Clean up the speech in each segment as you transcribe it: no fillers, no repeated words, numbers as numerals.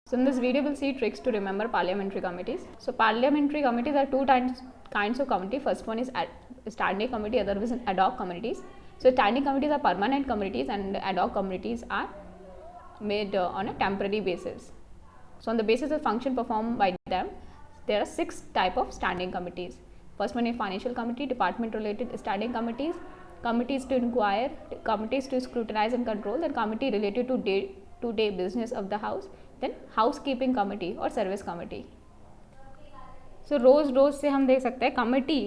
So in this video, we'll see tricks to remember parliamentary committees. So parliamentary committees are two kinds of committee. First one is standing committee, other is ad hoc committees. So standing committees are permanent committees and ad hoc committees are made on a temporary basis. So on the basis of function performed by them, there are 6 type of standing committees. First one is financial committee, department related standing committees, committees to inquire, committees to scrutinize and control, then committee related to day-to-day business of the house, then housekeeping committee और service committee. So रोज़ से हम देख सकते हैं committee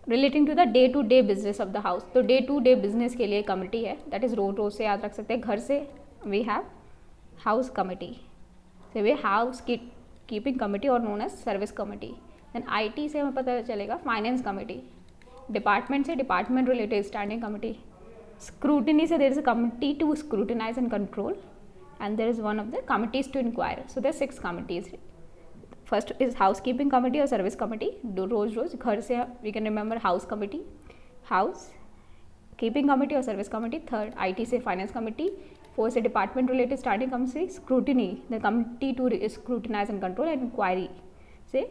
relating to the day to day business of the house. तो day to day business के लिए कमेटी है, दैट इज़ रोज़ से याद रख सकते हैं. घर से वी हैव हाउस कमेटी, से वे हाउस कीपिंग कमेटी और known as service committee. Then IT से हमें पता चलेगा फाइनेंस कमेटी, डिपार्टमेंट से department related standing committee, scrutiny से there is a committee to scrutinise and control, and there is one of the committees to inquire. So there are 6 committees. First is housekeeping committee or service committee. Do रोज घर से we can remember house committee, house keeping committee or service committee. Third IT से finance committee. Fourth से department related standing committee, scrutiny, the committee to scrutinize and control, and inquiry से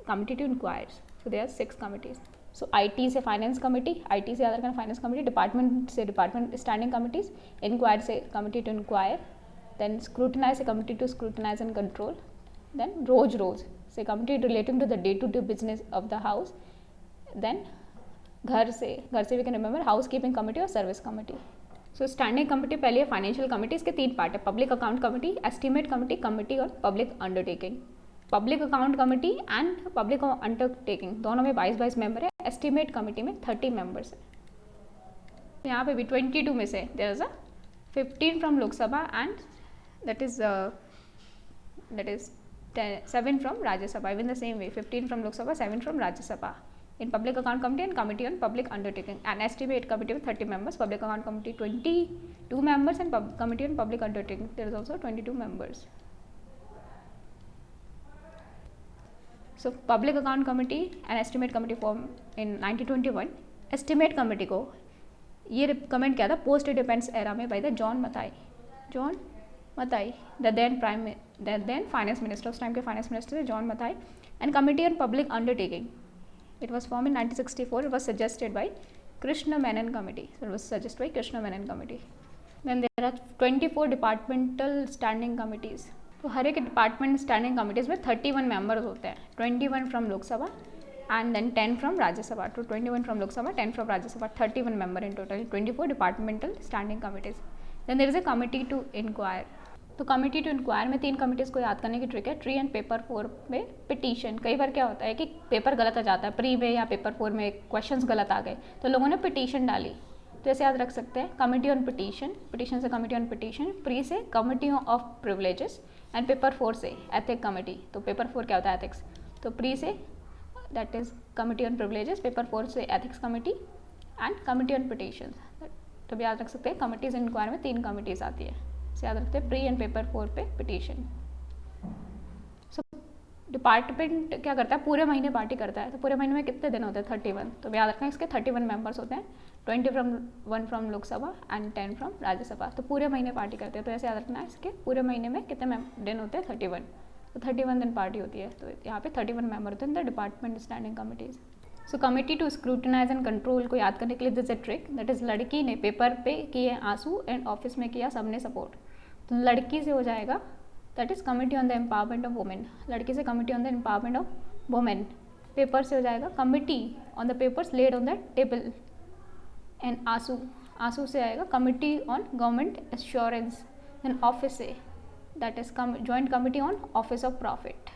committee to inquires. So there are 6 committees. So IT से finance committee, IT से other kind of finance committee, department से department standing committees, inquire से committee to inquire, then scrutinize a committee to scrutinize and control, then रोज से committee relating to the day to day business of the house, then घर से we can remember housekeeping committee और service committee. So standing committee पहले है financial committee, इसके 3 part है, public account committee, estimate committee और public undertaking. public account committee and public undertaking दोनों में 22 मेंबर है, estimate committee में 30 मेंबर्स है. यहाँ पे भी 22 में से there is a 15 from लोक सभा and that is 7 from Rajya Sabha. Even the same way, 15 from Lok Sabha, 7 from Rajya Sabha. In public account committee and committee on public undertaking, and estimate committee with 30 members, public account committee 22 members, and committee on public undertaking there is also 22 members. So public account committee and estimate committee formed in 1921. estimate committee को ये recommend किया था post defence era में by the John Mathai, the then finance minister, उस time के finance minister थे John Mathai. And committee on public undertaking, it was form in 1964. It was suggested by Krishna Menon committee. It was suggested by Krishna Menon committee. Then there are 24 departmental standing committees. तो हर एक department standing committees में 31 members होते हैं, 21 from Lok Sabha and then 10 from Rajya Sabha. तो 21 from Lok Sabha, 10 from Rajya Sabha, 31 member in total, 24 departmental standing committees. Then there is a committee to inquire. तो committee to inquire में 3 committees को याद करने की ट्रिक है. ट्री एंड पेपर 4 में पिटीशन. कई बार क्या होता है कि पेपर गलत आ जाता है, प्री में या पेपर 4 में क्वेश्चंस गलत आ गए, तो लोगों ने पिटीशन डाली. तो ऐसे याद रख सकते हैं कमिटी ऑन पिटीशन, पिटीशन से कमिटी ऑन पिटीशन, प्री से committee of privileges, and paper 4 से एथिक कमिटी. तो पेपर 4 क्या होता है? एथिक्स. तो प्री से that is committee on privileges, paper 4 से ethics committee and committee on petition. तो भी याद रख सकते हैं कमिटीज इंक्वायर में 3 कमिटीज़ आती है. से याद रखते हैं प्री एंड पेपर 4 पे पिटीशन. सो डिपार्टमेंट क्या करता है? पूरे महीने पार्टी करता है. तो पूरे महीने में कितने दिन होते हैं? 31. तो याद रखना इसके 31 मेंबर्स होते हैं, 21 from Lok Sabha and 10 from Rajya Sabha. तो पूरे महीने पार्टी करते हैं. तो ऐसे याद रखना है इसके पूरे महीने में कितने दिन होते हैं? 31. तो 31 दिन पार्टी होती है. तो यहाँ पे 31 मेंबर होते हैं the department standing committees. So committee to scrutinise and control को याद करने के लिए this a trick, that is लड़की ने पेपर पे किए आंसू एंड ऑफिस में किया सबने सपोर्ट. तो लड़की से हो जाएगा that is committee on the empowerment of women. लड़की से committee on the empowerment of women. Paper से हो जाएगा committee on the papers laid on the table. And आंसू से आएगा committee on government assurance. Then office से that is joint committee on office of profit.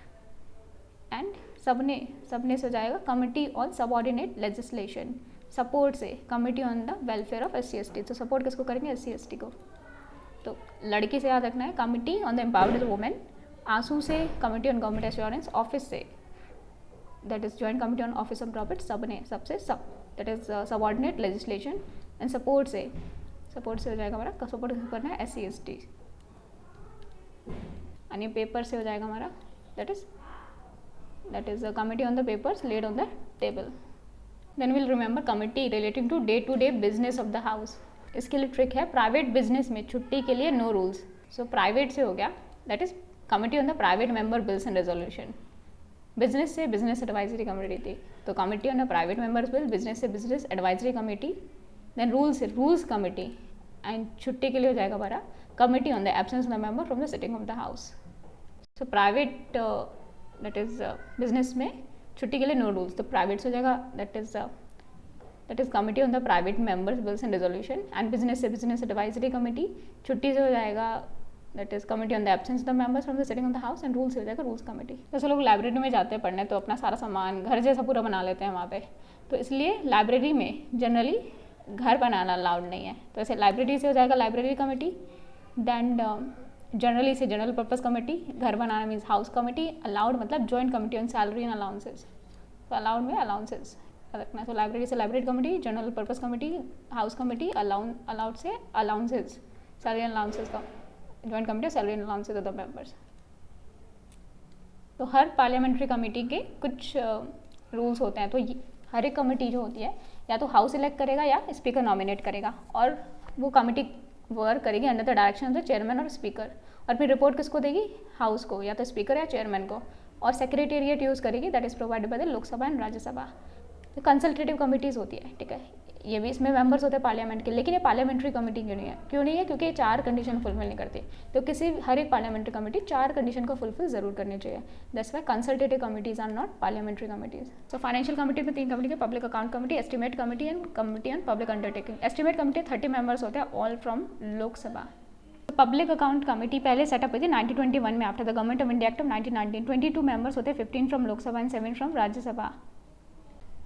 And सबने से हो जाएगा committee on subordinate legislation. Support से committee on the welfare of SC/ST. तो सपोर्ट किसको करेंगे? SC/ST को. तो लड़की से याद रखना है committee on the empowerment of women. आंसू से committee on government assurance. Office से that is joint committee on office of profit. सबसे that is subordinate legislation. And support से हो जाएगा हमारा सपोर्ट किसको करना है? SC/ST. यानी पेपर से हो जाएगा हमारा that is a committee on the papers laid on the table. Then we'll remember committee relating to day to day business of the house. इसके लिए ट्रिक है प्राइवेट बिजनेस में छुट्टी के लिए नो रूल्स. सो प्राइवेट से हो गया that is committee on the private member bills and resolution, business से बिजनेस एडवाइजरी कमेटी थी, तो committee on the private members bill, business से business advisory committee, then rules committee, and छुट्टी के लिए हो जाएगा हमारा committee on the absence of the member from the sitting of the house. So private that is business में छुट्टी के लिए नो रूल्स, तो प्राइवेट से हो जाएगा that is committee on the private members bills and resolution, and business से business advisory committee, छुट्टी से हो जाएगा that is committee on the absence of the members from the sitting of the house, and rules से हो जाएगा rules committee. जैसे लोग लाइब्रेरी में जाते हैं पढ़ने तो अपना सारा सामान घर जैसा पूरा बना लेते हैं वहाँ पे, तो इसलिए लाइब्रेरी में जनरली घर बनाना अलाउड नहीं है, तो ऐसे लाइब्रेरी से हो जाएगा लाइब्रेरी कमेटी, देन जनरली से जनरल पर्पस कमेटी, घर बनाना मीन्स हाउस कमेटी, अलाउड मतलब joint committee on salary and allowances, तो अलाउड में अलाउंसेस रखना है, तो लाइब्रेरी से library committee, general purpose committee, house committee, allowed से अलाउंसेस, सैलरी एंड अलाउंसेस का joint committee, salary and allowances of the members. तो हर पार्लियामेंट्री कमेटी के कुछ रूल्स होते हैं, तो हर एक कमेटी जो होती है या तो हाउस इलेक्ट करेगा या स्पीकर नॉमिनेट करेगा, और वो कमेटी वर्क करेगी under the direction of the chairman और स्पीकर, और फिर रिपोर्ट किसको देगी, हाउस को, या तो स्पीकर या चेयरमैन को, और सेक्रेटेरिएट यूज़ करेगी that is provided by the Lok Sabha and Rajya Sabha. तो कंसल्टेटिव कमेटीज़ होती है, ठीक है, ये भी इसमें मेंबर्स होते हैं पार्लियामेंट के, लेकिन ये पार्लियामेंट्री कमेटी क्यों नहीं है, क्योंकि ये 4 कंडीशन फुलफिल नहीं करती, तो हर एक पार्लियामेंट्री कमेटी 4 कंडीशन को फुलफिल जरूर करनी चाहिए, that's why consultative committees are not parliamentary committees. So financial committee में 3 कमेटी है, public account committee, estimate committee and committee on public undertaking. Estimate committee 30 members होते हैं, all from Lok Sabha. Public account committee पहले set up हुई थी 1921 में, after the government of India act of 1919। 22 members होते हैं, 15 from Lok Sabha and 7 from Rajya Sabha.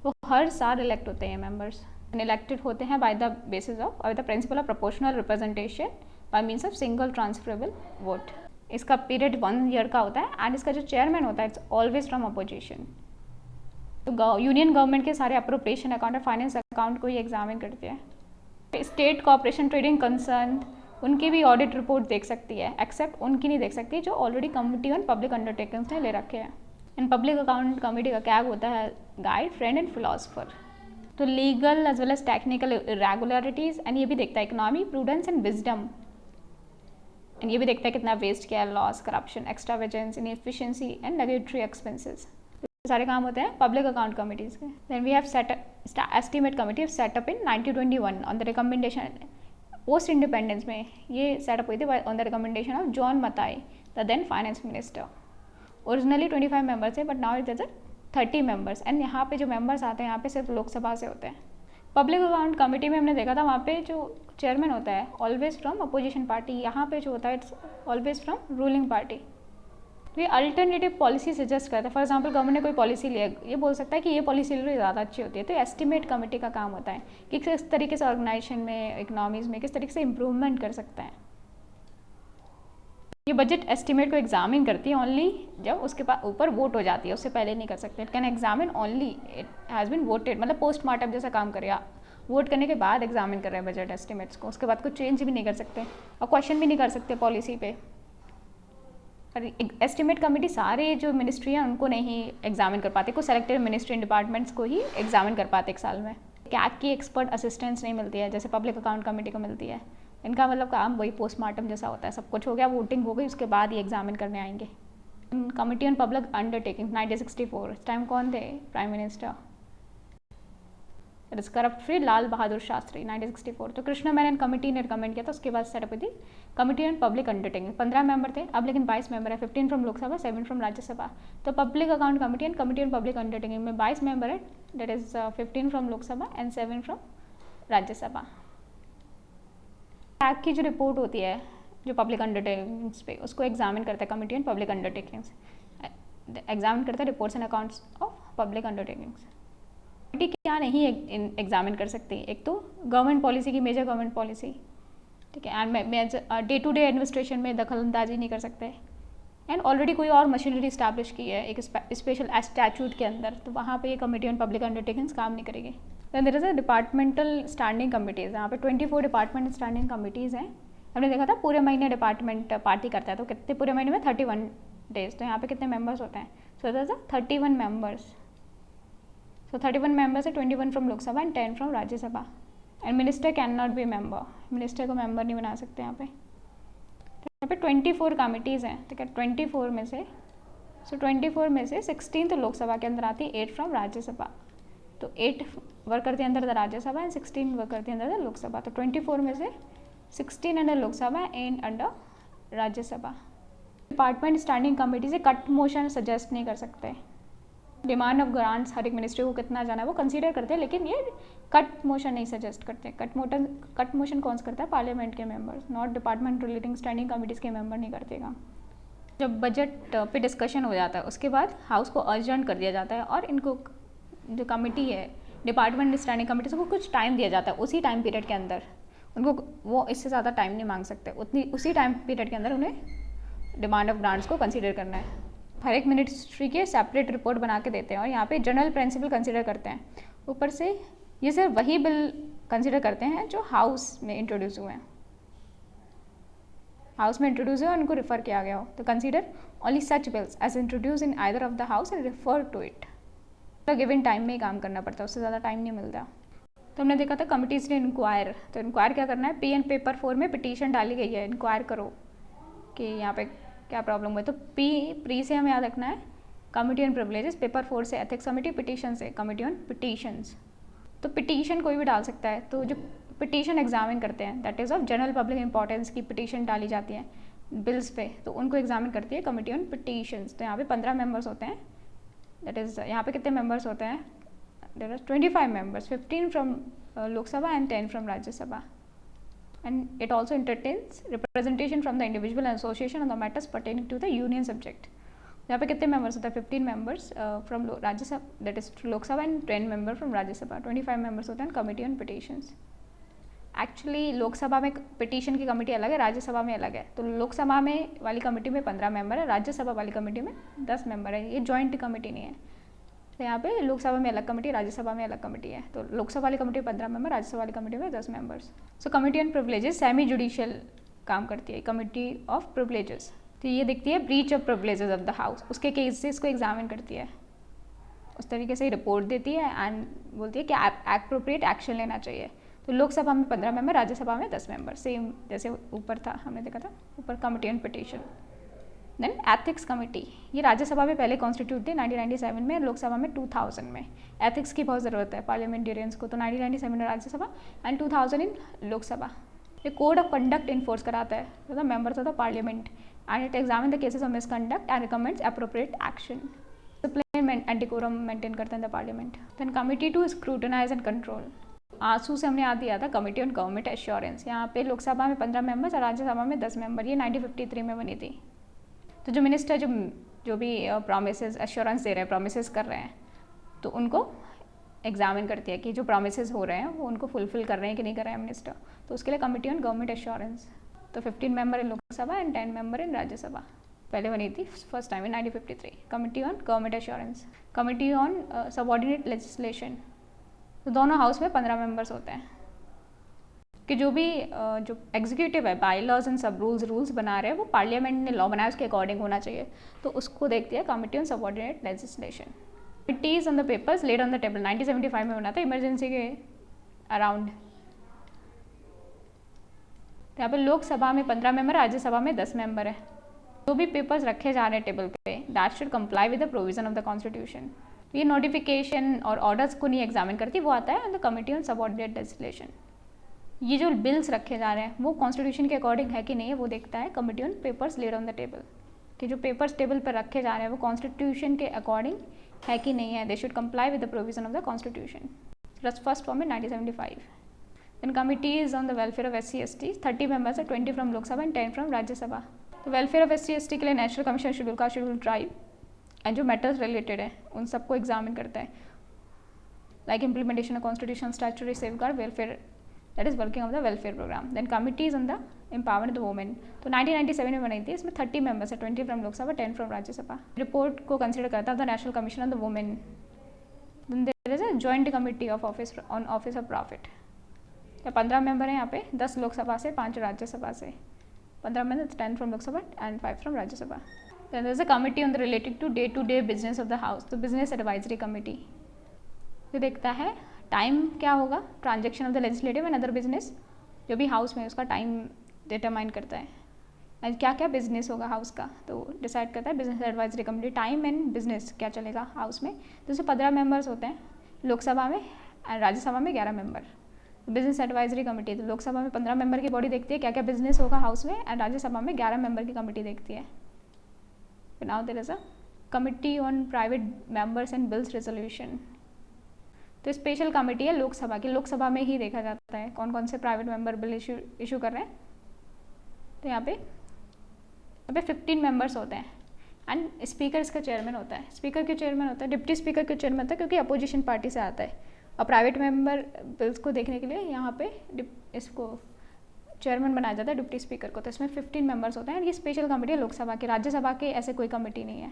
वो हर साल इलेक्ट होते हैं मेंबर्स, एंड इलेक्टेड होते हैं बाय द बेसिस ऑफ और the principle of proportional representation bye means of single transferable vote. इसका पीरियड 1 ईयर का होता है, एंड इसका जो चेयरमैन होता है इट्स ऑलवेज फ्रॉम अपोजिशन। तो यूनियन गवर्नमेंट के सारे अप्रोप्रिएशन अकाउंट और फाइनेंस अकाउंट को ही एग्जामिन करते हैं। स्टेट कॉर्पोरेशन ट्रेडिंग कंसर्न उनकी भी ऑडिट रिपोर्ट देख सकती है, एक्सेप्ट उनकी नहीं देख सकती जो already committee on public undertakings ने ले रखे हैं। एंड पब्लिक अकाउंट कमेटी का क्या होता है, गाइड, फ्रेंड एंड फिलोसफर। तो legal as well as technical irregularities, and ये भी देखता है economy, prudence and wisdom, and ये भी देखता है कितना वेस्ट किया है, loss, corruption, extravagance, inefficiency and nugatory expenses, सारे काम होते हैं पब्लिक अकाउंट कमिटीज के। Then we have estimate committee setup in 1921 on the recommendation, post independence में ये सेटअप हुई थी on the recommendation of John Mathai, the then finance minister. Originally 25 members थे, but now it is 30 members, and यहाँ पे जो members आते हैं यहाँ पे सिर्फ लोकसभा से होते हैं। पब्लिक अकाउंट कमेटी में हमने देखा था वहाँ पे जो चेयरमैन होता है ऑलवेज फ्रॉम अपोजिशन पार्टी, यहाँ पे जो होता है it's always from ruling party. तो ये अल्टरनेटिव पॉलिसी सजेस्ट करता है, फॉर एग्जाम्पल गवर्नमेंट ने कोई पॉलिसी लिया, ये बोल सकता है कि ये पॉलिसी ली ज़्यादा अच्छी होती है, तो एस्टिमेट कमेटी का काम होता है कि किस तरीके से ऑर्गेनाइजेशन में, इकोनॉमीज में किस तरीके से इम्प्रूवमेंट कर सकता है। ये बजट एस्टिमेट को एग्जामिन करती है ओनली जब उसके पास ऊपर वोट हो जाती है, उससे पहले नहीं कर सकते। It can examine only it has been voted, मतलब पोस्टमार्टम जैसा काम करेगा, वोट करने के बाद एग्जामिन कर रहे हैं बजट एस्टिमेट्स को, उसके बाद कुछ चेंज भी नहीं कर सकते और क्वेश्चन भी नहीं कर सकते पॉलिसी पे। एस्टिमेट कमेटी सारे जो मिनिस्ट्री हैं उनको नहीं एग्जामिन कर पाते, कुछ सेलेक्टेड मिनिस्ट्री डिपार्टमेंट्स को ही एग्जामिन कर पाते एक साल में। कैग की एक्सपर्ट असिस्टेंस नहीं मिलती है जैसे पब्लिक अकाउंट कमेटी को मिलती है। इनका मतलब काम वही पोस्टमार्टम जैसा होता है, सब कुछ हो गया, वोटिंग हो गई, उसके बाद ही एग्जामिन करने आएंगे। कमेटी ऑन पब्लिक अंडरटेकिंग 1964, इस टाइम कौन थे prime minister, it is corrupt free Lal Bahadur Shastri 1964। तो कृष्ण मेनन कमेटी ने रिकमेंड किया था, उसके बाद सेटअप हुई थी committee on public undertaking. 15 member थे, अब लेकिन 22 मेंबर है, 15 फ्रॉम लोकसभा, 7 फ्रॉम राज्यसभा। तो public account committee and committee on public undertaking में 22 मेंबर है, that is 15 from Lok Sabha and 7 from Rajya Sabha. Tag की जो रिपोर्ट होती है जो पब्लिक अंडरटेकिंग्स पे, उसको एग्जामिन करता है committee on public undertakings, examine करता है reports and accounts of public undertakings. Committee क्या नहीं एग्जामिन कर सकती, एक तो गवर्नमेंट पॉलिसी की, मेजर गवर्नमेंट पॉलिसी, ठीक है, and day to day administration में दखल अंदाजी नहीं कर सकते, एंड ऑलरेडी कोई और मशीनरी इस्टेब्लिश की है एक स्पेशल स्टैट्यूट के अंदर, तो वहाँ पे ये कमेटी ऑन पब्लिक अंडरटेकिंग्स काम नहीं करेगी। Then there is a departmental standing committees, यहाँ पे 24 डिपार्टमेंट स्टैंडिंग कमिटीज़ हैं। हमने देखा था पूरे महीने डिपार्टमेंट पार्टी करता है, तो कितने पूरे महीने में 31 डेज, तो यहाँ पे कितने मेंबर्स होते हैं, so there is 31 members. So 31 members है, 21 from Lok Sabha and 10 from Rajya Sabha. And minister can not be member, minister को मेंबर नहीं बना सकते यहाँ पे। यहाँ पे 24 कमिटीज़ हैं, ठीक है। 24 में से 24 में से 16 तो लोकसभा के अंदर आती है, 8 फ्रॉम राज्यसभा। तो 8 वर्क करती है अंदर द राज्यसभा एंड 16 वर्क करती है अंदर द लोकसभा। तो 24 में से 16 under Lok Sabha and under Rajya Sabha. Department standing committee से कट मोशन सजेस्ट नहीं कर सकते। डिमांड ऑफ ग्रांट्स हर एक मिनिस्ट्री को कितना जाना है वो कंसीडर करते हैं, लेकिन ये कट मोशन नहीं सजेस्ट करते। कट मोशन कौन सा करता है? पार्लियामेंट के members, not department relating standing committees के मेंबर नहीं करतेगा। जब बजट पे डिस्कशन हो जाता है उसके बाद हाउस को अर्जेंट कर दिया जाता है और इनको जो कमेटी है डिपार्टमेंट स्टैंडिंग कमेटी से वो कुछ टाइम दिया जाता है। उसी टाइम पीरियड के अंदर उनको वो इससे ज़्यादा टाइम नहीं मांग सकते, उसी टाइम पीरियड के अंदर उन्हें डिमांड ऑफ ग्रांट्स को कंसीडर करना है। हर एक मिनिस्ट्री के सेपरेट रिपोर्ट बना के देते हैं और यहाँ पे जनरल प्रिंसिपल कंसीडर करते हैं। ऊपर से ये सिर्फ वही बिल कंसीडर करते हैं जो हाउस में इंट्रोड्यूस हुए हैं, हाउस में इंट्रोड्यूस हुए और उनको रिफ़र किया गया हो। तो consider only such bills as introduce in either of the house and refer to it. तो गिवन टाइम में ही काम करना पड़ता है, उससे ज़्यादा टाइम नहीं मिलता। तो हमने देखा था कमिटीज़ ने इंक्वायर, तो इंक्वायर क्या करना है? पी एंड पेपर 4 में पिटीशन डाली गई है, इंक्वायर करो कि यहाँ पे क्या प्रॉब्लम हुई। तो प्री से हमें याद रखना है कमिटी ऑन प्रिविलेजेस, पेपर 4 से एथिक्स कमिटी, पिटीशन से कमिटी ऑन पिटीशंस। तो पिटीशन कोई भी डाल सकता है। तो जो पिटीशन एग्जामिन करते हैं that is of general public importance की पिटीशन डाली जाती है बिल्स पे, तो उनको एग्जामिन करती है कमिटी ऑन पिटीशंस। तो यहाँ पे 15 मेंबर्स होते हैं। दैट इज़ यहाँ पे कितने मेंबर्स होते हैं? There are 25 members, 15 from Lok Sabha and 10 from Rajya Sabha. And it also entertains representation from the individual and association on the matters pertaining to the union subject. यहाँ पे कितने मेंबर्स होते हैं? 15 members from Rajya Sabha, that is Lok Sabha, and 10 member from Rajya Sabha. 25 members होते हैं committee on petitions. Actually Lok Sabha में petition की committee अलग है, राज्यसभा में अलग है। तो लोकसभा में वाली कमेटी में 15 मेंबर है, राज्यसभा वाली कमेटी में 10 मेंबर है। ये जॉइंट कमेटी नहीं है। तो यहाँ पे लोकसभा में अलग कमेटी, राज्यसभा में अलग कमेटी है। तो लोकसभा वाली कमेटी में 15 मेंबर, राज्यसभा वाली कमेटी में 10 members. So committee on privileges semi judicial काम करती है, कमेटी ऑफ प्रिविलेजेस। तो ये देखती है breach of privileges of the house, उसके केसेस को एग्जामिन करती है, उस तरीके से रिपोर्ट देती है एंड बोलती है कि एप्रोप्रिएट एक्शन लेना चाहिए। तो लोकसभा में 15 मेंबर, राज्यसभा में 10 मेंबर, सेम जैसे ऊपर था, हमने देखा था ऊपर committee on petition. Then ethics committee, ये राज्यसभा में पहले कॉन्स्टिट्यूट थी 1997 में, लोकसभा में 2000 में। एथिक्स की बहुत ज़रूरत है पार्लियामेंटेरियंस को, तो 1997 में राज्यसभा एंड 2000 इन लोकसभा। ये कोड ऑफ कंडक्ट इन्फोर्स कराता है तो the members of the parliament and it examine the cases of misconduct and recommends appropriate action. Discipline and decorum maintain करते हैं the parliament. Then committee to scrutinize and control, आंसू से हमने याद दिया था कमिटी ऑन गवर्नमेंट एश्योरेंस। यहाँ पे लोकसभा में 15 मेंबर्स और राज्यसभा में 10 मेंबर, ये 1953 में बनी थी। तो जो मिनिस्टर जो भी प्रॉमिसेस एश्योरेंस दे रहे हैं, प्रोमिस कर रहे हैं, तो उनको एग्जामिन करती है कि जो प्रोमिस हो रहे हैं वो उनको फुलफिल कर रहे हैं कि नहीं कर रहे हैं मिनिस्टर। तो उसके लिए कमिटी ऑन गवर्नमेंट एश्योरेंस। तो 15 member in Lok Sabha and 10 member in Rajya Sabha, पहले बनी थी first time in 1953। Committee on government assurance, committee on subordinate legislation. तो दोनों हाउस में 15 मेंबर्स होते हैं कि जो भी जो एग्जीक्यूटिव है बाई लॉज एंड सब रूल्स बना रहे हैं वो पार्लियामेंट ने लॉ बनाया उसके अकॉर्डिंग होना चाहिए, तो उसको देखती है committee on subordinate legislation. Committees on the papers laid on the table, 1975 में बना था इमरजेंसी के अराउंड। यहाँ पे लोकसभा में 15 मेंबर, राज्यसभा में 10 मेंबर है। जो भी पेपर्स रखे जा रहे हैं टेबल पे that should comply with the provision of the constitution. ये नोटिफिकेशन और ऑर्डर्स को नहीं एग्जामिन करती, वो आता है on the committee on subordinate legislation. ये जो बिल्स रखे जा रहे हैं वो कॉन्स्टिट्यूशन के अकॉर्डिंग है कि नहीं है वो देखता है committee on papers laid on the table, कि जो पेपर्स टेबल पर रखे जा रहे हैं वो कॉन्स्टिट्यूशन के अकॉर्डिंग है कि नहीं है, they should comply with the provision of the constitution. First form in 1975। Then committees on the welfare of SC/ST, 30 members है, 20 from Lok Sabha and 10 from Rajya Sabha. तो वेलफेयर ऑफ SC/ST के लिए national commission schedule caste schedule tribe and जो matters related है उन सबको examine करता है, like implementation of constitutional statutory safeguard welfare, that is working of the welfare programme. Then committees on the empowerment of the women, तो 1997 में बनी थी, इसमें 30 मेंबर्स है, 20 from Lok Sabha, 10 from Rajya Sabha. Report को कंसिडर करता है the national commission on the women. Then there is a joint committee of office on office of profit. 15 member हैं यहाँ पे, 10 लोकसभा से, 5 राज्यसभा से। 15 members, 10 from Lok Sabha and 5 from Rajya Sabha. Then there is a committee on the related to day to day business of the house, तो business advisory committee. ये देखता है time क्या होगा, transaction of the legislative and other business, जो भी house में उसका टाइम डिटरमाइन करता है एंड क्या क्या बिजनेस होगा हाउस का, तो डिसाइड करता है business advisory committee, time and business क्या चलेगा हाउस में। तो इसमें 15 मेंबर्स होते हैं लोकसभा में एंड राज्यसभा में 11 मेंबर। बिजनेस एडवाइजरी कमेटी, तो लोकसभा में 15 मेंबर की बॉडी देखती है क्या क्या बिजनेस होगा हाउस में, एंड राज्यसभा में 11 मेंबर की कमेटी देखती है। Now there is a committee on private members and bills resolution. तो स्पेशल कमेटी है लोकसभा की, लोकसभा में ही देखा जाता है कौन कौन से प्राइवेट मेंबर बिल इशू कर रहे हैं। तो यहाँ पे 15 मेंबर्स होते हैं एंड स्पीकर इसका चेयरमैन होता है। स्पीकर के चेयरमैन होता है, डिप्टी स्पीकर के चेयरमैन होता है क्योंकि अपोजिशन पार्टी से आता है। और प्राइवेट मेंबर बिल्स को देखने के लिए यहाँ पे इसको चेयरमैन बनाया जाता है डिप्टी स्पीकर को। तो इसमें 15 मेंबर्स होते हैं। ये स्पेशल कमेटी है लोकसभा की, राज्यसभा के ऐसे कोई कमेटी नहीं है।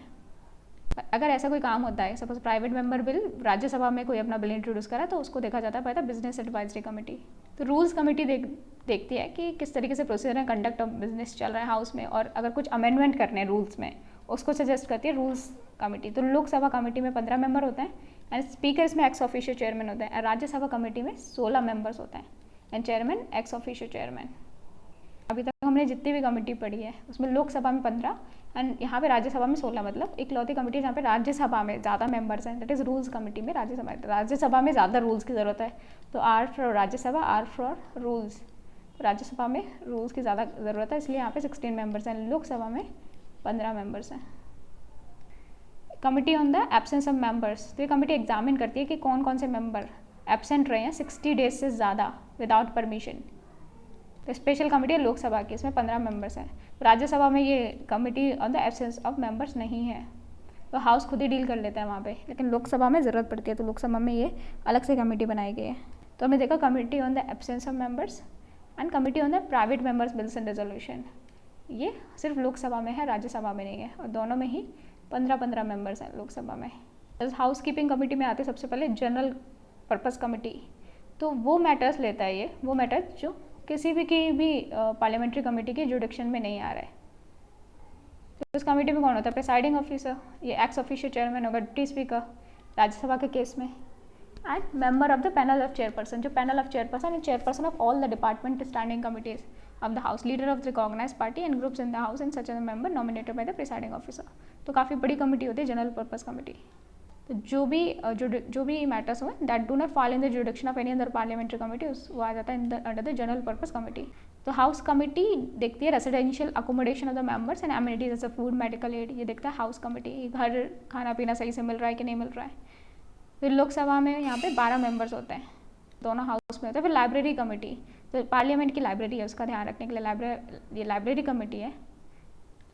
अगर ऐसा कोई काम होता है, suppose private member bill Rajya Sabha में कोई अपना बिल इंट्रोड्यूस करा, तो उसको देखा जाता है पहले बिजनेस एडवाइजरी कमेटी। तो रूल्स कमेटी देखती है कि किस तरीके से procedure and conduct of business चल रहा है हाउस में, और अगर कुछ अमेंडमेंट करने हैं रूल्स में उसको सजेस्ट करती है रूल्स कमेटी। तो लोकसभा कमेटी में 15 मेंबर होते हैं एंड स्पीकर इसमें एक्स ऑफिशियो चेयरमैन होते हैं। और राज्यसभा कमेटी में 16 मेंबर्स होते हैं and chairman x officio chairman. अभी तक हमने जितनी भी कमेटी पढ़ी है उसमें लोकसभा में 15 एंड यहाँ पे राज्यसभा में 16, मतलब इकलौती कमेटी जहाँ पे राज्यसभा में ज़्यादा मेंबर्स हैं, दैट इज़ रूल्स कमेटी में। राज्यसभा में ज़्यादा रूल्स की ज़रूरत है, तो R for Rajya Sabha, R for rules. Rajya Sabha में रूल्स की ज़्यादा ज़रूरत है, इसलिए यहाँ पे 16 मेंबर्स हैं। लोकसभा में 15 मेंबर्स हैं। Committee on the absence of members, तो ये कमेटी एग्जामिन करती है कि कौन कौन से मेंबर एब्सेंट रहे हैं 60 डेज से ज़्यादा विदाउट परमिशन। तो स्पेशल कमेटी है लोकसभा की, इसमें 15 मेंबर्स हैं। राज्यसभा में ये committee on the absence of members नहीं है, तो हाउस खुद ही डील कर लेता है वहाँ पे, लेकिन लोकसभा में ज़रूरत पड़ती है, तो लोकसभा में ये अलग से कमेटी बनाई गई है। तो हमने देखा committee on the absence of members and committee on the private members bills and resolution. ये सिर्फ लोकसभा में है, राज्यसभा में नहीं है, और दोनों में ही 15-15 मेंबर्स हैं लोकसभा में। हाउस कीपिंग कमेटी में आते सबसे पहले जनरल पर्पस कमेटी, तो वो मैटर्स लेता है ये, वो मैटर्स जो किसी भी पार्लियामेंट्री कमेटी के जुडिक्शन में नहीं आ रहा है। तो उस कमेटी में कौन होता है? प्रिसाइडिंग ऑफिसर, ये एक्स ऑफिशियो चेयरमैन होगा, डिप्टी स्पीकर राज्यसभा के केस में, and member of the panel of chairperson, जो panel of chairperson and chairperson of all the department standing committees of the house, leader of the recognize party and groups in the house and such as a member nominated by the presiding officer. तो काफ़ी बड़ी committee होती है general purpose committee. तो जो भी matters हुए that do not fall in the जुडिक्शन of any other parliamentary committee, वो आ जाता है under the general purpose committee. तो हाउस कमेटी देखती है residential accommodation of the members and amenities जैसे फूड, मेडिकल एड, ये देखता है हाउस कमेटी, घर खाना पीना सही से मिल रहा है कि नहीं मिल रहा है। फिर लोकसभा में यहाँ पे 12 मेंबर्स होते हैं, दोनों हाउस में होते हैं। फिर लाइब्रेरी कमेटी, तो पार्लियामेंट की लाइब्रेरी है, उसका ध्यान रखने के लिए लाइब्रेरी कमेटी है,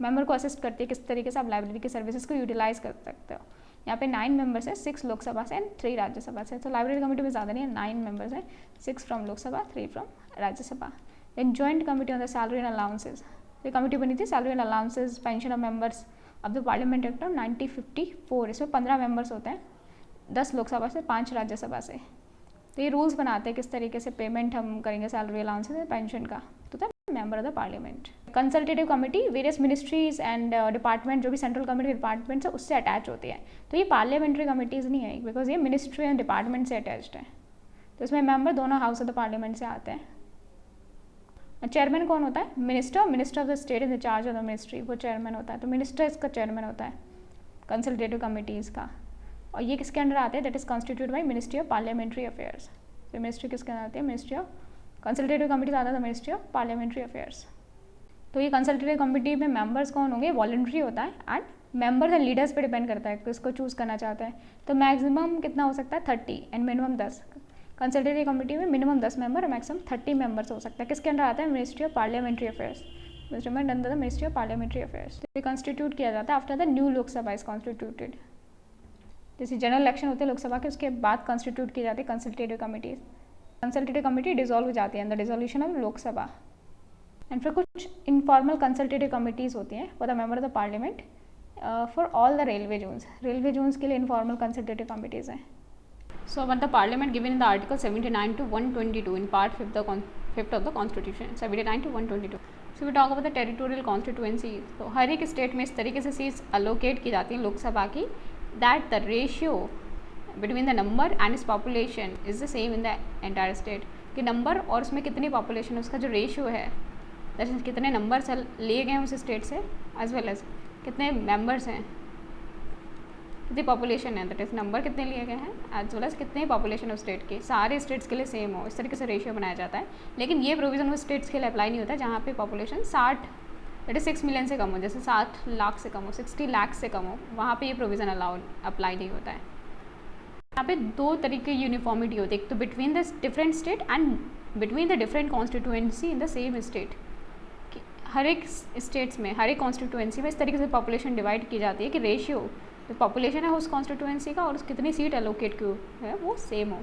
मेंबर को असिस्ट करती है किस तरीके से आप लाइब्रेरी की सर्विसेज को यूटिलाइज कर सकते हो। यहाँ पे 9 मेंबर्स है, 6 लोकसभा से एंड 3 राज्यसभा से। तो लाइब्रेरी कमेटी में ज़्यादा नहीं है, 9 मेंबर्स हैं, 6 from Lok Sabha, 3 from Rajya Sabha. Then joint committee on the salary and allowances, ये कमेटी बनी थी salary and allowances, pension of members of the parliament act of 1954। इसमें 15 मेंबर्स होते हैं, 10 लोकसभा से, 5 राज्यसभा से। तो ये रूल्स बनाते हैं किस तरीके से पेमेंट हम करेंगे सैलरी अलाउंसेज एंड पेंशन का, तो member of the parliament. Consultative committee various ministries and department, जो भी सेंट्रल कमेटी डिपार्टमेंट्स है उससे अटैच होती है। तो ये पार्लियामेंट्री कमेटीज़ नहीं है, बिकॉज ये मिनिस्ट्री एंड डिपार्टमेंट से अटैच्ड है। तो इसमें मेंबर दोनों हाउस ऑफ द पार्लियामेंट से आते हैं। चेयरमैन कौन होता है? Minister of the state in the charge of the ministry, वो चेयरमैन होता है। तो मिनिस्टर इसका चेयरमैन होता है कंसल्टेटिव कमेटीज़ का। और ये किसके अंडर आते हैं? That is constitute by ministry of parliamentary affairs. तो मिनिस्ट्री किसके अंदर आती है? मिनिस्ट्री ऑफ कंसल्टेटिव कमेटी आता है मिनिस्ट्री ऑफ पार्लियामेंट्री अफेयर्स। तो ये कंसल्टेटिव कमेटी में मेंबर्स कौन होंगे? वॉलंटरी होता है एंड मेंबर्स एंड लीडर्स पे डिपेंड करता है किसको चूज़ करना चाहते हैं। तो मैक्सिमम कितना हो सकता है? 30 एंड मिनिमम 10। कंसल्टेटिव कमेटी में मिनिमम 10 मेंबर और मैक्सिमम 30 मेंबर्स हो सकता है। किसके अंडर आता है? Ministry of parliamentary affairs, under the ministry of parliamentary affairs. तो ये कॉन्स्टिट्यूट किया जाता है after the new Lok Sabha is constituted. जैसे जनरल इलेक्शन होते हैं लोकसभा के, उसके बाद कॉन्स्टिट्यूट की जाती है consultative committees. Consultative committee dissolve हो जाती है अंदर डिसोल्यूशन ऑफ लोकसभा। एंड फिर कुछ इनफॉर्मल कंसल्टेटिव कमेटीज़ होती हैं for the member of the parliament for all the railway zones के लिए इनफॉर्मल कंसल्टेटिव कमेटीज़ हैं। So about the parliament given in the article 79 to 122 in part 5 of the constitution 79 to 122। So we talk about the territorial constituency. तो हर एक state में इस तरीके से सीट्स अलोकेट की जाती हैं लोकसभा की, that the ratio between the number and is population is the same in the entire state. कि नंबर और उसमें कितनी पॉपुलेशन है उसका जो रेशियो है दैट इज कितने नंबर्स लिए गए हैं उस स्टेट से, एज वेल एज कितने मेंबर्स हैं, कितनी पॉपुलेशन है, दैट इज नंबर कितने लिए गए हैं एज वेल एज कितनी पॉपुलेशन है स्टेट की, सारे स्टेट्स के लिए सेम हो, इस तरीके से रेशियो बनाया जाता है। लेकिन ये प्रोविज़न उस स्टेट्स के लिए अप्लाई नहीं होता है जहाँ पे पॉपुलेशन 60 दैट इज 6 मिलियन से कम हो, जैसे 7 लाख से कम हो, 60 लाख से कम हो, वहाँ पे ये प्रोविज़न अप्लाई नहीं होता है। यहाँ पे दो तरीके की यूनिफॉर्मिटी होती है, एक तो between the different state and between the different constituency in the same state. हर एक स्टेट्स में, हर एक कॉन्स्टिट्यूएंसी में इस तरीके से पॉपुलेशन डिवाइड की जाती है कि रेशियो जो पॉपुलेशन है उस कॉन्स्टिट्यूएंसी का और कितनी सीट एलोकेट की है वो सेम हो।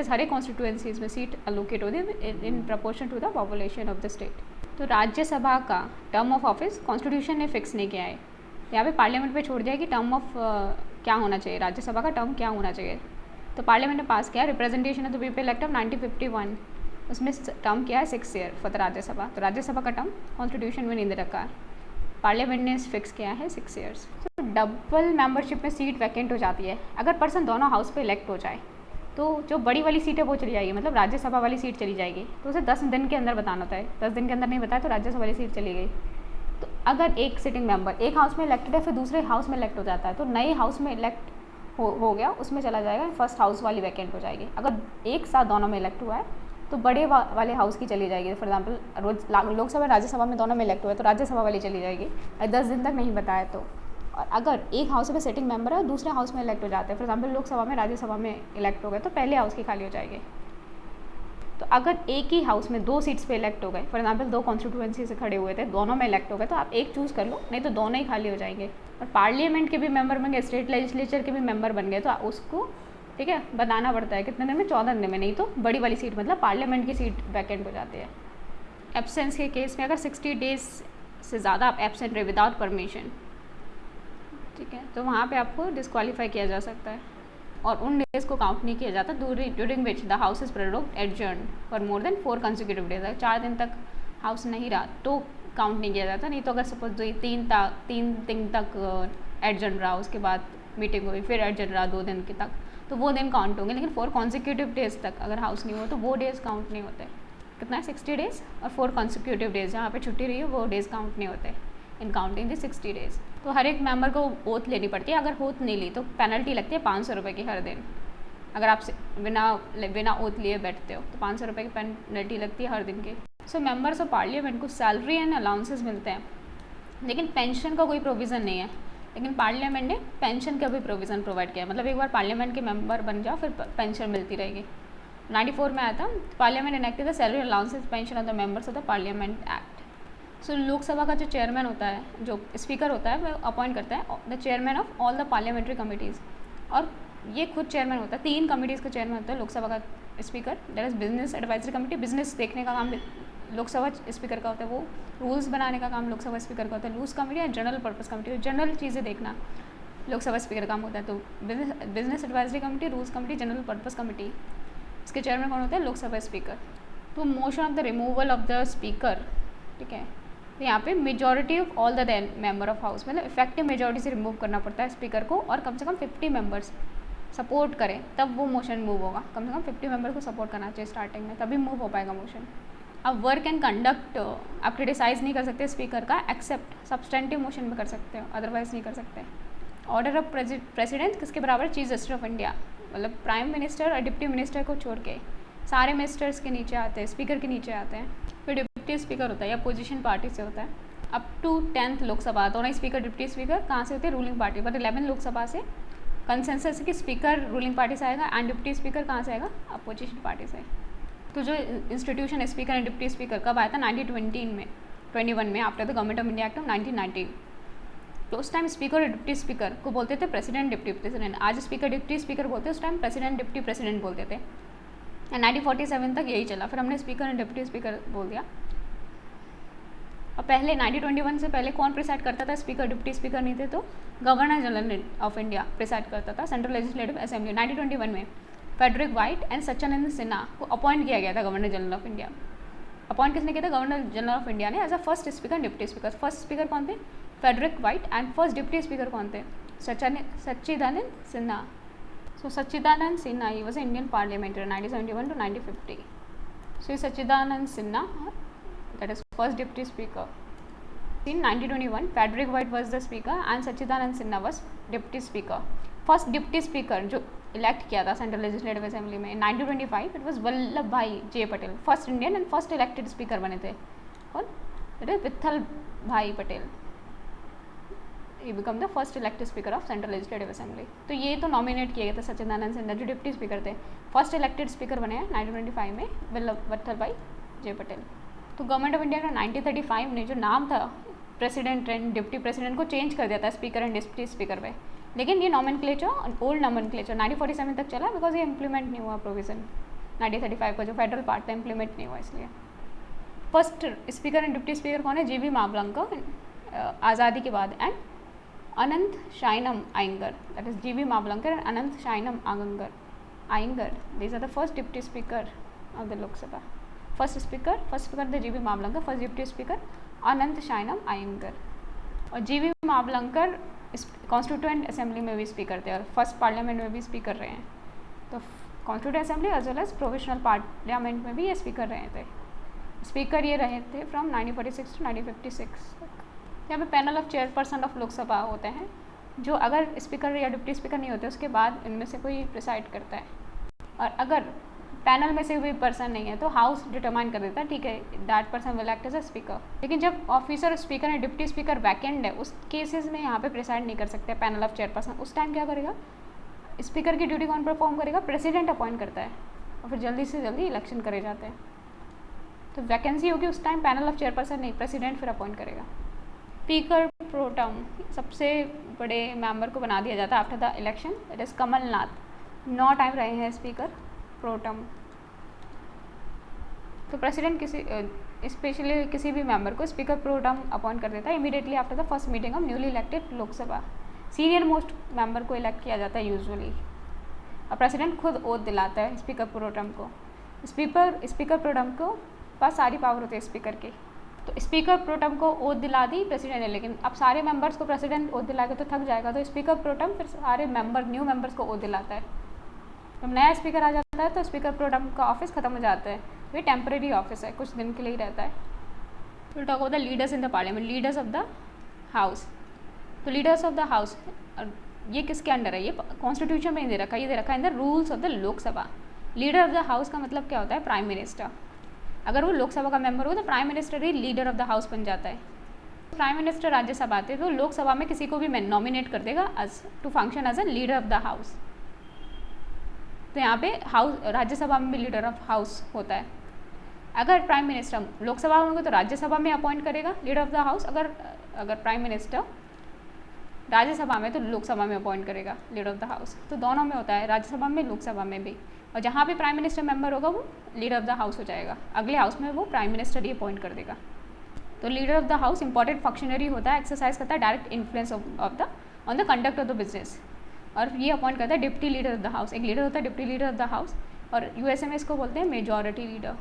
इस हर एक कॉन्स्टिट्यूएंसीज में सीट एलोकेट होती है in proportion to the population of the state. तो राज्यसभा का टर्म ऑफ ऑफिस कॉन्स्टिट्यूशन ने फिक्स नहीं किया है, यहाँ पे पार्लियामेंट पे छोड़ दिया कि टर्म ऑफ क्या होना चाहिए, राज्यसभा का टर्म क्या होना चाहिए। तो पार्लियामेंट ने पास किया representation of the people act of 1951, उसमें टर्म किया है 6 ईयर फॉर द राज्यसभा। तो राज्यसभा का टर्म कॉन्स्टिट्यूशन में नहीं दे रखा है, पार्लियामेंट ने फिक्स किया है 6 ईयर्स। तो डबल मेंबरशिप में सीट वैकेंट हो जाती है अगर पर्सन दोनों हाउस पे इलेक्ट हो जाए, तो जो बड़ी वाली सीट है वो चली जाएगी, मतलब राज्यसभा वाली सीट चली जाएगी। तो उसे 10 दिन के अंदर बताना होता है, 10 दिन के अंदर नहीं बताया तो राज्यसभा वाली सीट चली गई। तो अगर एक सिटिंग मेंबर एक हाउस में इलेक्टेड है फिर दूसरे हाउस में इलेक्ट हो जाता है, तो नए हाउस में इलेक्ट हो गया उसमें चला जाएगा, फर्स्ट हाउस वाली वैकेंट हो जाएगी। अगर एक साथ दोनों में इलेक्ट हुआ है तो बड़े वाले हाउस की चली जाएगी। फॉर एग्जाम्पल रोज लोकसभा राज्यसभा में दोनों में इलेक्ट हुआ है तो राज्यसभा वाली चली जाएगी 10 दिन तक नहीं बताया तो। और अगर एक हाउस में सिटिंग मेंबर है और दूसरे हाउस में इलेक्ट हो जाते हैं, फॉर एग्जाम्पल लोकसभा में राज्यसभा में इलेक्ट हो गए तो पहले हाउस की खाली हो जाएगी। तो अगर एक ही हाउस में 2 सीट्स पे इलेक्ट हो गए, फॉर एग्जाम्पल 2 कॉन्स्टिट्यूएंसी से खड़े हुए थे, दोनों में इलेक्ट हो गए तो आप एक चूज़ कर लो, नहीं तो दोनों ही खाली हो जाएंगे। और पार्लियामेंट के भी मेंबर बन गए, स्टेट लेजिस्लेचर के भी मेंबर बन गए, तो उसको ठीक है बताना पड़ता है कितने दिन में, 14 दिन में, नहीं तो बड़ी वाली सीट मतलब पार्लियामेंट की सीट वैकेंट हो जाती है। एब्सेंस के केस में अगर 60 डेज से ज़्यादा आप एब्सेंट रहे विदाउट परमिशन, ठीक है, तो वहाँ पे आपको डिस्क्वालीफाई किया जा सकता है और उन डेज़ को काउंट नहीं किया जाता during which the house is prorogued adjourn for more than 4 consecutive days. अगर 4 दिन तक हाउस नहीं रहा तो काउंट नहीं किया जाता, नहीं तो अगर सपोज 3 दिन तक एडजर्न रहा, उसके बाद मीटिंग हुई, फिर एडजर्न रहा 2 दिन के तक, तो वो दिन काउंट होंगे। लेकिन 4 कॉन्सिक्यूटिव डेज तक अगर हाउस नहीं हो तो वो डेज़ काउंट नहीं होते। कितना है 60 डेज़ और 4 कॉन्सिक्यूटिव डेज जहाँ पे छुट्टी रही है वो डेज़ काउंट नहीं होते इन काउंटिंग दी 60 डेज़। तो हर एक मेंबर को ओथ लेनी पड़ती है, अगर ओथ नहीं ली तो पेनल्टी लगती है 500 रुपये की हर दिन। अगर आप बिना ओथ लिए बैठते हो तो 500 रुपये की पेनल्टी लगती है हर दिन की। सो मेंबर्स ऑफ पार्लियामेंट को सैलरी एंड अलाउंसेस मिलते हैं, लेकिन पेंशन का कोई प्रोविज़न नहीं है। लेकिन पार्लियामेंट ने पेंशन का भी प्रोविज़न प्रोवाइड किया, मतलब एक बार पार्लियामेंट के मेंबर बन जाओ फिर पेंशन मिलती रहेगी। 94 में आया था, parliament enacted the salary allowances pension of the members of the parliament act. So Lok Sabha का जो चेयरमैन होता है, जो स्पीकर होता है, वह अपॉइंट करता है the chairman of all the parliamentary committees, और ये खुद चेयरमैन होता है। 3 कमिटीज़ का चेयरमैन होता है लोकसभा का speaker, that is business advisory committee, business देखने का काम लोकसभा स्पीकर का होता है, वो रूल्स बनाने का काम लोकसभा स्पीकर का होता है। Rules committee and general purpose committee, general चीज़ें देखना लोकसभा स्पीकर का काम होता है। तो business advisory committee, rules committee, general purpose committee, इसके चेयरमैन कौन होता है? लोकसभा स्पीकर। तो motion of the removal of the speaker, ठीक है, तो यहाँ पे majority of all the member of house, मतलब इफेक्टिव मेजॉरिटी से रिमूव करना पड़ता है स्पीकर को, और कम से कम 50 मेंबर्स सपोर्ट करें तब वो मोशन मूव होगा। कम से कम 50 मेंबर को सपोर्ट करना चाहिए स्टार्टिंग में, तभी मूव हो पाएगा मोशन। अब वर्क एंड कंडक्ट आप क्रिटिसाइज़ नहीं कर सकते स्पीकर का, एक्सेप्ट सब्सटेंटिव मोशन में कर सकते हो, अदरवाइज नहीं कर सकते। ऑर्डर ऑफ प्रेसिडेंट किसके बराबर? चीफ जस्टिस ऑफ इंडिया, मतलब प्राइम मिनिस्टर और डिप्टी मिनिस्टर को छोड़ के सारे मिनिस्टर्स के नीचे आते हैं, स्पीकर के नीचे आते हैं। फिर डिप्टी स्पीकर होता है या अपोजिशन पार्टी से होता है। अप टू 10th लोकसभा दोनों स्पीकर डिप्टी स्पीकर कहाँ से होते हैं? Ruling party. बट 11 लोकसभा से कंसेंसस है कि स्पीकर रूलिंग पार्टी से आएगा एंड डिप्टी स्पीकर कहाँ से आएगा? अपोजिशन पार्टी से। तो जो institution speaker and deputy speaker कब आया था? 1921 में after the government of India act of 1990। तो उस टाइम स्पीकर और डिप्टी स्पीकर को बोलते थे प्रेसिडेंट डिप्टी प्रेसिडेंट। आज स्पीकर डिप्टी स्पीकर बोलते हैं, उस टाइम प्रेसिडेंट डिप्टी प्रेसिडेंट बोलते थे। एंड 1947 तक यही चला, फिर हमने स्पीकर एंड डिप्टी स्पीकर बोल दिया। और पहले 1921 से पहले कौन प्रिसाइड करता था? स्पीकर डिप्टी स्पीकर नहीं थे तो governor general of India preside करता था, सेंट्रल लेजिस्लेटिव असेंबली। 1921 में Frederick Whyte and Sachchidananda Sinha को अपॉइंट किया गया था governor general of India. Appoint किसने किया था? गवर्नर जनरल ऑफ इंडिया ने, as a first speaker deputy speaker. First speaker कौन थे? Frederick Whyte, and first deputy speaker कौन थे? Sachchidananda Sinha. So Sachchidananda Sinha he was Indian parliamentarian 1971 to 1950। So Sachchidananda Sinha that is first deputy speaker. In 1921, Frederick White was the speaker and Sachidanand Sinha was deputy speaker. First deputy speaker जो elect किया था Central Legislative Assembly में 1925, it was Vallabh भाई जे Patel. First Indian and first elected speaker बने थे. और it is Vitthal भाई Patel. He become the first elected speaker of Central Legislative Assembly. तो ये तो नॉमिनेट किए गए थे सच्चिदानंद सिन्हा जो डिप्टी स्पीकर थे. फर्स्ट इलेक्टेड स्पीकर बने हैं 1925 में विट्ठल भाई जे पटेल. तो गवर्नमेंट ऑफ इंडिया का 1935 ने जो नाम था प्रेसिडेंट एंड डिप्टी प्रेसिडेंट को चेंज कर दिया था स्पीकर एंड डिप्टी स्पीकर पे. लेकिन ये नॉमेनक्लेचर ओल्ड नॉमेनक्लेचर 1947 तक चला बिकॉज ये इम्प्लीमेंट नहीं हुआ प्रोविज़न 1935 का जो फेडरल पार्ट था इम्प्लीमेंट नहीं हुआ इसलिए. First speaker and deputy speaker कौन है? जीवी मावलंकर आज़ादी के बाद and Anant Sayanam Ayyangar. That is G V Mavalankar and Anant Sayanam Ayyangar. These are the first deputy speaker of the Lok Sabha. First speaker the G V Mavalankar. First deputy speaker Anant Sayanam Ayyangar. और जीवी मावलंकर कॉन्स्टिट्यूएंट असेंबली में भी स्पीकर थे और फर्स्ट पार्लियामेंट में भी स्पीकर रहे हैं. तो constituent assembly as well as provisional parliament में भी ये स्पीकर रहे थे. स्पीकर ये रहे थे फ्रॉम 1946 टू 1956 तक. यहाँ पे panel of chairperson of Lok Sabha होते हैं जो अगर स्पीकर या डिप्टी स्पीकर नहीं होते उसके बाद इनमें से कोई प्रिसाइड करता है. और अगर पैनल में से कोई पर्सन नहीं है तो हाउस डिटरमाइन कर देता है ठीक है that person will act as a speaker. लेकिन जब ऑफिसर स्पीकर या डिप्टी स्पीकर वैकेंट है उस केसेस में यहाँ पे प्रिसाइड नहीं कर सकते पैनल ऑफ चेयरपर्सन. उस टाइम क्या करेगा? स्पीकर की ड्यूटी कौन परफॉर्म करेगा? प्रेसिडेंट अपॉइंट करता है और फिर जल्दी से जल्दी इलेक्शन करे जाते हैं. तो वैकेंसी होगी उस टाइम पैनल ऑफ चेयरपर्सन नहीं प्रेसिडेंट फिर अपॉइंट करेगा. स्पीकर प्रोटम सबसे बड़े मेंबर को बना दिया जाता है after the election. It is Kamal Nath. 9 time रहे हैं स्पीकर प्रोटम. तो प्रेसिडेंट किसी स्पेशली किसी भी मेंबर को स्पीकर प्रोटम अपॉइंट कर देता है immediately after the first meeting of newly elected Lok Sabha. Senior most member को इलेक्ट किया जाता है यूजुअली और प्रेसिडेंट खुद ओथ दिलाता है स्पीकर प्रोटम को. स्पीकर प्रोटम को पास सारी पावर होती है स्पीकर की. तो स्पीकर प्रोटम को ओथ दिला दी प्रेसिडेंट ने. लेकिन अब सारे मेंबर्स को प्रेसिडेंट ओथ दिला के तो थक जाएगा तो स्पीकर प्रोटम फिर सारे न्यू मेंबर्स को ओथ दिलाता है. जब नया स्पीकर आ जाता है तो स्पीकर प्रोटम का ऑफिस खत्म हो जाता है. ये टेम्परेरी ऑफिस है कुछ दिन के लिए ही रहता है. Will talk about the leaders in the parliament. Leaders of the house. तो लीडर्स ऑफ द हाउस ये किसके अंडर है? ये कॉन्स्टिट्यूशन में ही दे रखा है. ये दे रखा है in the rules of the Lok Sabha. Leader of the house का मतलब क्या होता है? Prime minister. अगर वो लोकसभा का मेंबर हो तो prime minister he leader of the house बन जाता है. प्राइम मिनिस्टर राज्यसभा आते तो लोकसभा में किसी को भी नॉमिनेट कर देगा as to function as a leader of the house. तो यहाँ पे हाउस राज्यसभा में भी लीडर ऑफ हाउस होता है. अगर प्राइम मिनिस्टर लोकसभा में होगा तो राज्यसभा में अपॉइंट करेगा लीडर ऑफ द हाउस. अगर प्राइम मिनिस्टर राज्यसभा में तो लोकसभा में अपॉइंट करेगा लीडर ऑफ द हाउस. तो दोनों में होता है राज्यसभा में लोकसभा में भी. और जहाँ भी प्राइम मिनिस्टर मेंबर होगा वो लीडर ऑफ द हाउस हो जाएगा. अगले हाउस में वो प्राइम मिनिस्टर ही अपॉइंट कर देगा. तो leader of the house important functionary होता है. एक्सरसाइज करता है direct influence on the conduct of the business. और ये अपॉइंट करता है deputy leader of the house. एक लीडर होता है deputy leader of the house और यूएसए में इसको बोलते हैं मेजॉरिटी लीडर.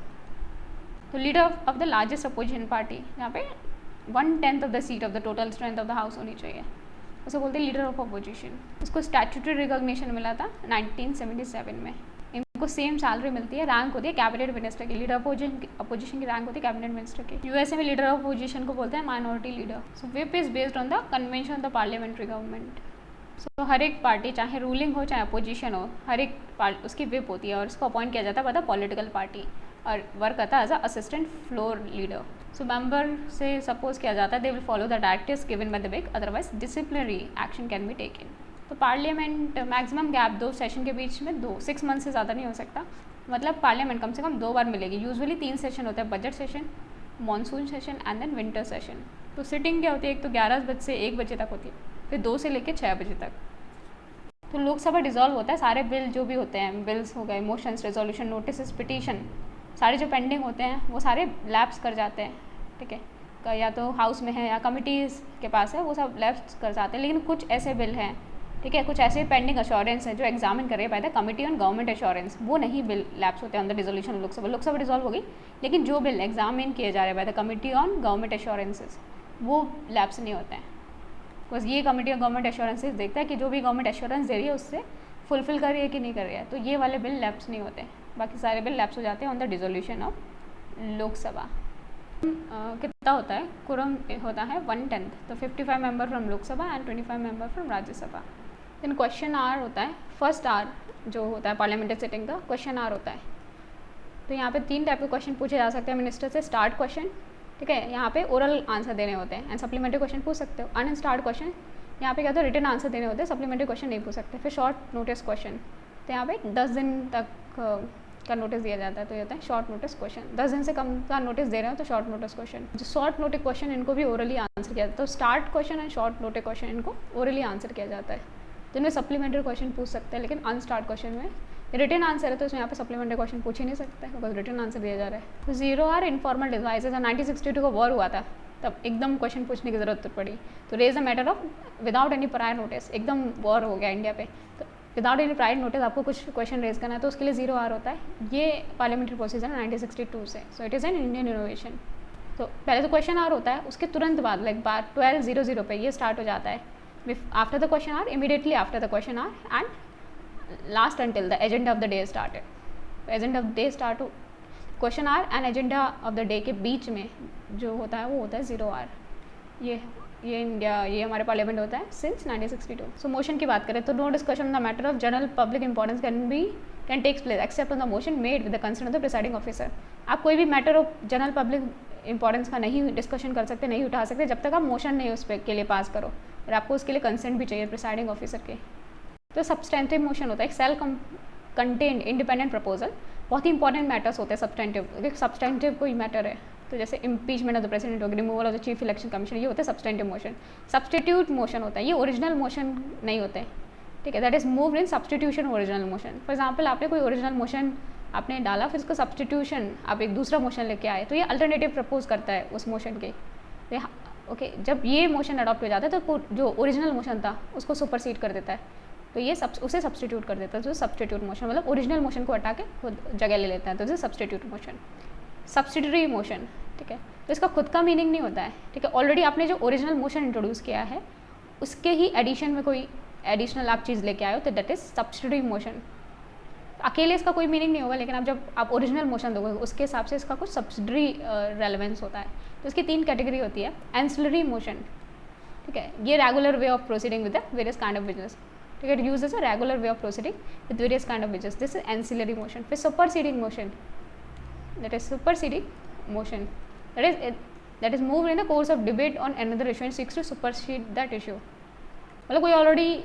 तो leader of the largest opposition party यहाँ पे 1/10 of the seat of the total strength of the house होनी चाहिए. उसे बोलते हैं लीडर ऑफ अपोजिशन. इसको स्टैट्यूटरी रिकॉग्निशन मिला था 1977 में. इनको सेम सैलरी मिलती है. रैंक होती है कैबिनेट मिनिस्टर की. लीडर अपोजिशन की रैंक होती है कैबिनेट मिनिस्टर की. यूएसए में लीडर ऑफ अपोजिशन को बोलते हैं minority leader. So whip is based on the convention of the parliamentary government. So हर एक पार्टी चाहे रूलिंग हो चाहे अपोजिशन हो हर एक उसकी विप होती है और इसको अपॉइंट किया जाता है बाय द पॉलिटिकल पार्टी और वर्क करता है as a assistant floor leader. So member से सपोज किया जाता है they will follow the directives given by the whip otherwise disciplinary action can be taken. तो पार्लियामेंट मैक्सिमम गैप 2 सेशन के बीच में 6 मंथ से ज़्यादा नहीं हो सकता. मतलब पार्लियामेंट कम से कम 2 बार मिलेगी. यूजुअली 3 सेशन होता है. Budget session, monsoon session and then winter session. तो सिटिंग क्या होती है? एक तो 11 बजे से 1 बजे तक होती है फिर 2 से लेकर 6 बजे तक. तो लोकसभा डिसॉल्व होता है. सारे बिल जो भी होते हैं बिल्स हो गए मोशंस रेजोल्यूशन नोटिस पिटीशन सारे जो पेंडिंग होते हैं वो सारे लैप्स कर जाते हैं. ठीक है या तो हाउस में है या कमिटीज़ के पास है वो सब लैप्स कर जाते हैं. लेकिन कुछ ऐसे बिल हैं ठीक है कुछ ऐसे पेंडिंग अश्योरेंस है जो एग्जामिन करे by the committee on government assurance वो नहीं बिल लैप्स होते हैं अंदर डिसोल्यूशन लोकसभा डिसॉल्व होगी. लेकिन जो बिल एग्जामिन किए जा रहे हैं by the committee on government assurances वो लैप्स नहीं होते हैं. बस ये कमिटी ऑन गवर्नमेंट अश्योरेंसेज देखता है कि जो भी गवर्नमेंट अश्योरेंस दे रही है उससे फुलफिल कर रही है कि नहीं कर रही है. तो ये वाले बिल लैप्स नहीं होते. बाकी सारे बिल लैप्स हो जाते हैं on the dissolution of Lok Sabha. कितना होता है, quorum होता है 1/10, तो 55 member from Lok Sabha and 25 member from Rajya Sabha. Then question hour होता है, फर्स्ट आवर जो होता है पार्लियामेंट्री सिटिंग का क्वेश्चन आवर होता है। तो यहाँ पे 3 टाइप के क्वेश्चन पूछे जा सकते हैं मिनिस्टर से। स्टार्ट क्वेश्चन, ठीक है, यहाँ पे ओरल आंसर देने होते हैं, एंड सप्लीमेंट्री क्वेश्चन पूछ सकते हो। अनस्टार्ट क्वेश्चन, यहाँ पे क्या होता है रिटन आंसर देने होते हैं, सप्लीमेंट्री क्वेश्चन नहीं पूछ सकते। फिर शॉर्ट नोटिस क्वेश्चन, तो यहाँ पे 10 दिन तक का नोटिस दिया जाता है, तो ये होता है शॉर्ट नोटिस क्वेश्चन। 10 दिन से कम का नोटिस दे रहे हो तो शॉर्ट नोटिस क्वेश्चन। जो शॉर्ट नोटिस क्वेश्चन इनको भी ओरली आंसर किया जाता है, तो start question and short notice question इनको ओरली आंसर किया जाता है, तो इनमें सप्लीमेंट्री क्वेश्चन पूछ सकते हैं। लेकिन अनस्टार्ट क्वेश्चन में रिटन आंसर है, तो इसमें यहाँ पे सप्लीमेंट्री क्वेश्चन पूछ ही नहीं सकते बिकॉज रिटन आंसर दिया जा रहा है। तो 0 आर इनफॉर्मल डिवाइसेज, 1962 को वॉर हुआ था तब एकदम क्वेश्चन पूछने की जरूरत पड़ी, तो raise a matter of without any prior notice, एकदम वॉर हो गया इंडिया पे, तो विदाउट एनी प्रायर नोटिस आपको कुछ क्वेश्चन रेज करना है, तो उसके लिए 0 आर होता है। ये पार्लियामेंट्री प्रोसीजर है 1962 से, so it is an Indian innovation. तो पहले तो क्वेश्चन आर होता है, उसके तुरंत बाद लाइक 12:00 पे ये स्टार्ट हो जाता है, after the question hour, immediately after the question hour and last until the agenda of the day started. Agenda of the day start हो, question hour and agenda of the day के बीच में जो होता है वो होता है 0 आर। ये हमारे पार्लियामेंट होता है सिंस 1962। सो मोशन की बात करें तो no discussion on the matter of general public importance can takes place except on the motion made with the concern of the presiding officer. आप कोई भी matter of general public importance का नहीं discussion कर सकते, नहीं उठा सकते जब तक आप मोशन नहीं उस के लिए पास करो, और आपको उसके लिए कंसेंट भी चाहिए प्रिसाइडिंग ऑफिसर के। तो सब्सटेंटिव मोशन होता है एक सेल्फ कंटेन्ड इंडिपेंडेंट प्रपोजल, बहुत ही इंपॉर्टेंट मैटर्स होते हैं सब्सटेंटिव। सब्सटेंटिव कोई मैटर है तो जैसे इम्पीचमेंट ऑफ द प्रेसिडेंट होगी, removal of the chief election commission, ये होता है सब्सटेंटिव मोशन। सब्सटीट्यूट मोशन होता है, ये ओरिजिनल मोशन नहीं होते हैं, ठीक है, that is moved in substitution original motion. For example आपने कोई ओरिजिनल मोशन आपने डाला, फिर उसका सब्सटीट्यूशन आप एक दूसरा मोशन लेके आए, तो ये अल्टरनेटिव प्रपोज करता है उस मोशन के। ओके, जब ये मोशन अडॉप्ट हो जाता है तो जो ओरिजिनल मोशन था उसको सुपरसीड कर देता है, तो ये उसे सब्सटीट्यूट कर देता है। तो सब्सटीट्यूट मोशन मतलब ओरिजिनल मोशन को हटा के खुद जगह ले लेता है, तो इसे सब्सटीट्यूट मोशन। सब्सिडरी मोशन, ठीक है, तो इसका खुद का मीनिंग नहीं होता है, ठीक है, ऑलरेडी आपने जो ओरिजिनल मोशन इंट्रोड्यूस किया है उसके ही एडिशन में कोई एडिशनल आप चीज़ लेके आए हो, तो दैट इज सब्सिडरी मोशन। अकेले इसका कोई मीनिंग नहीं होगा, लेकिन आप जब आप ओरिजिनल मोशन दोगे उसके हिसाब से इसका कुछ सब्सिडरी रेलेवेंस होता है। तो इसकी 3 कैटेगरी होती है। एंसिलरी मोशन, ठीक है, ये regular way of proceeding with the various kind of business, ठीक है, it uses a regular way of proceeding with various kind of business, this is ancillary motion. फिर superseding motion, that is superseding motion, that is moved in the course of debate on another issue and seeks to supersede that issue। मतलब कोई already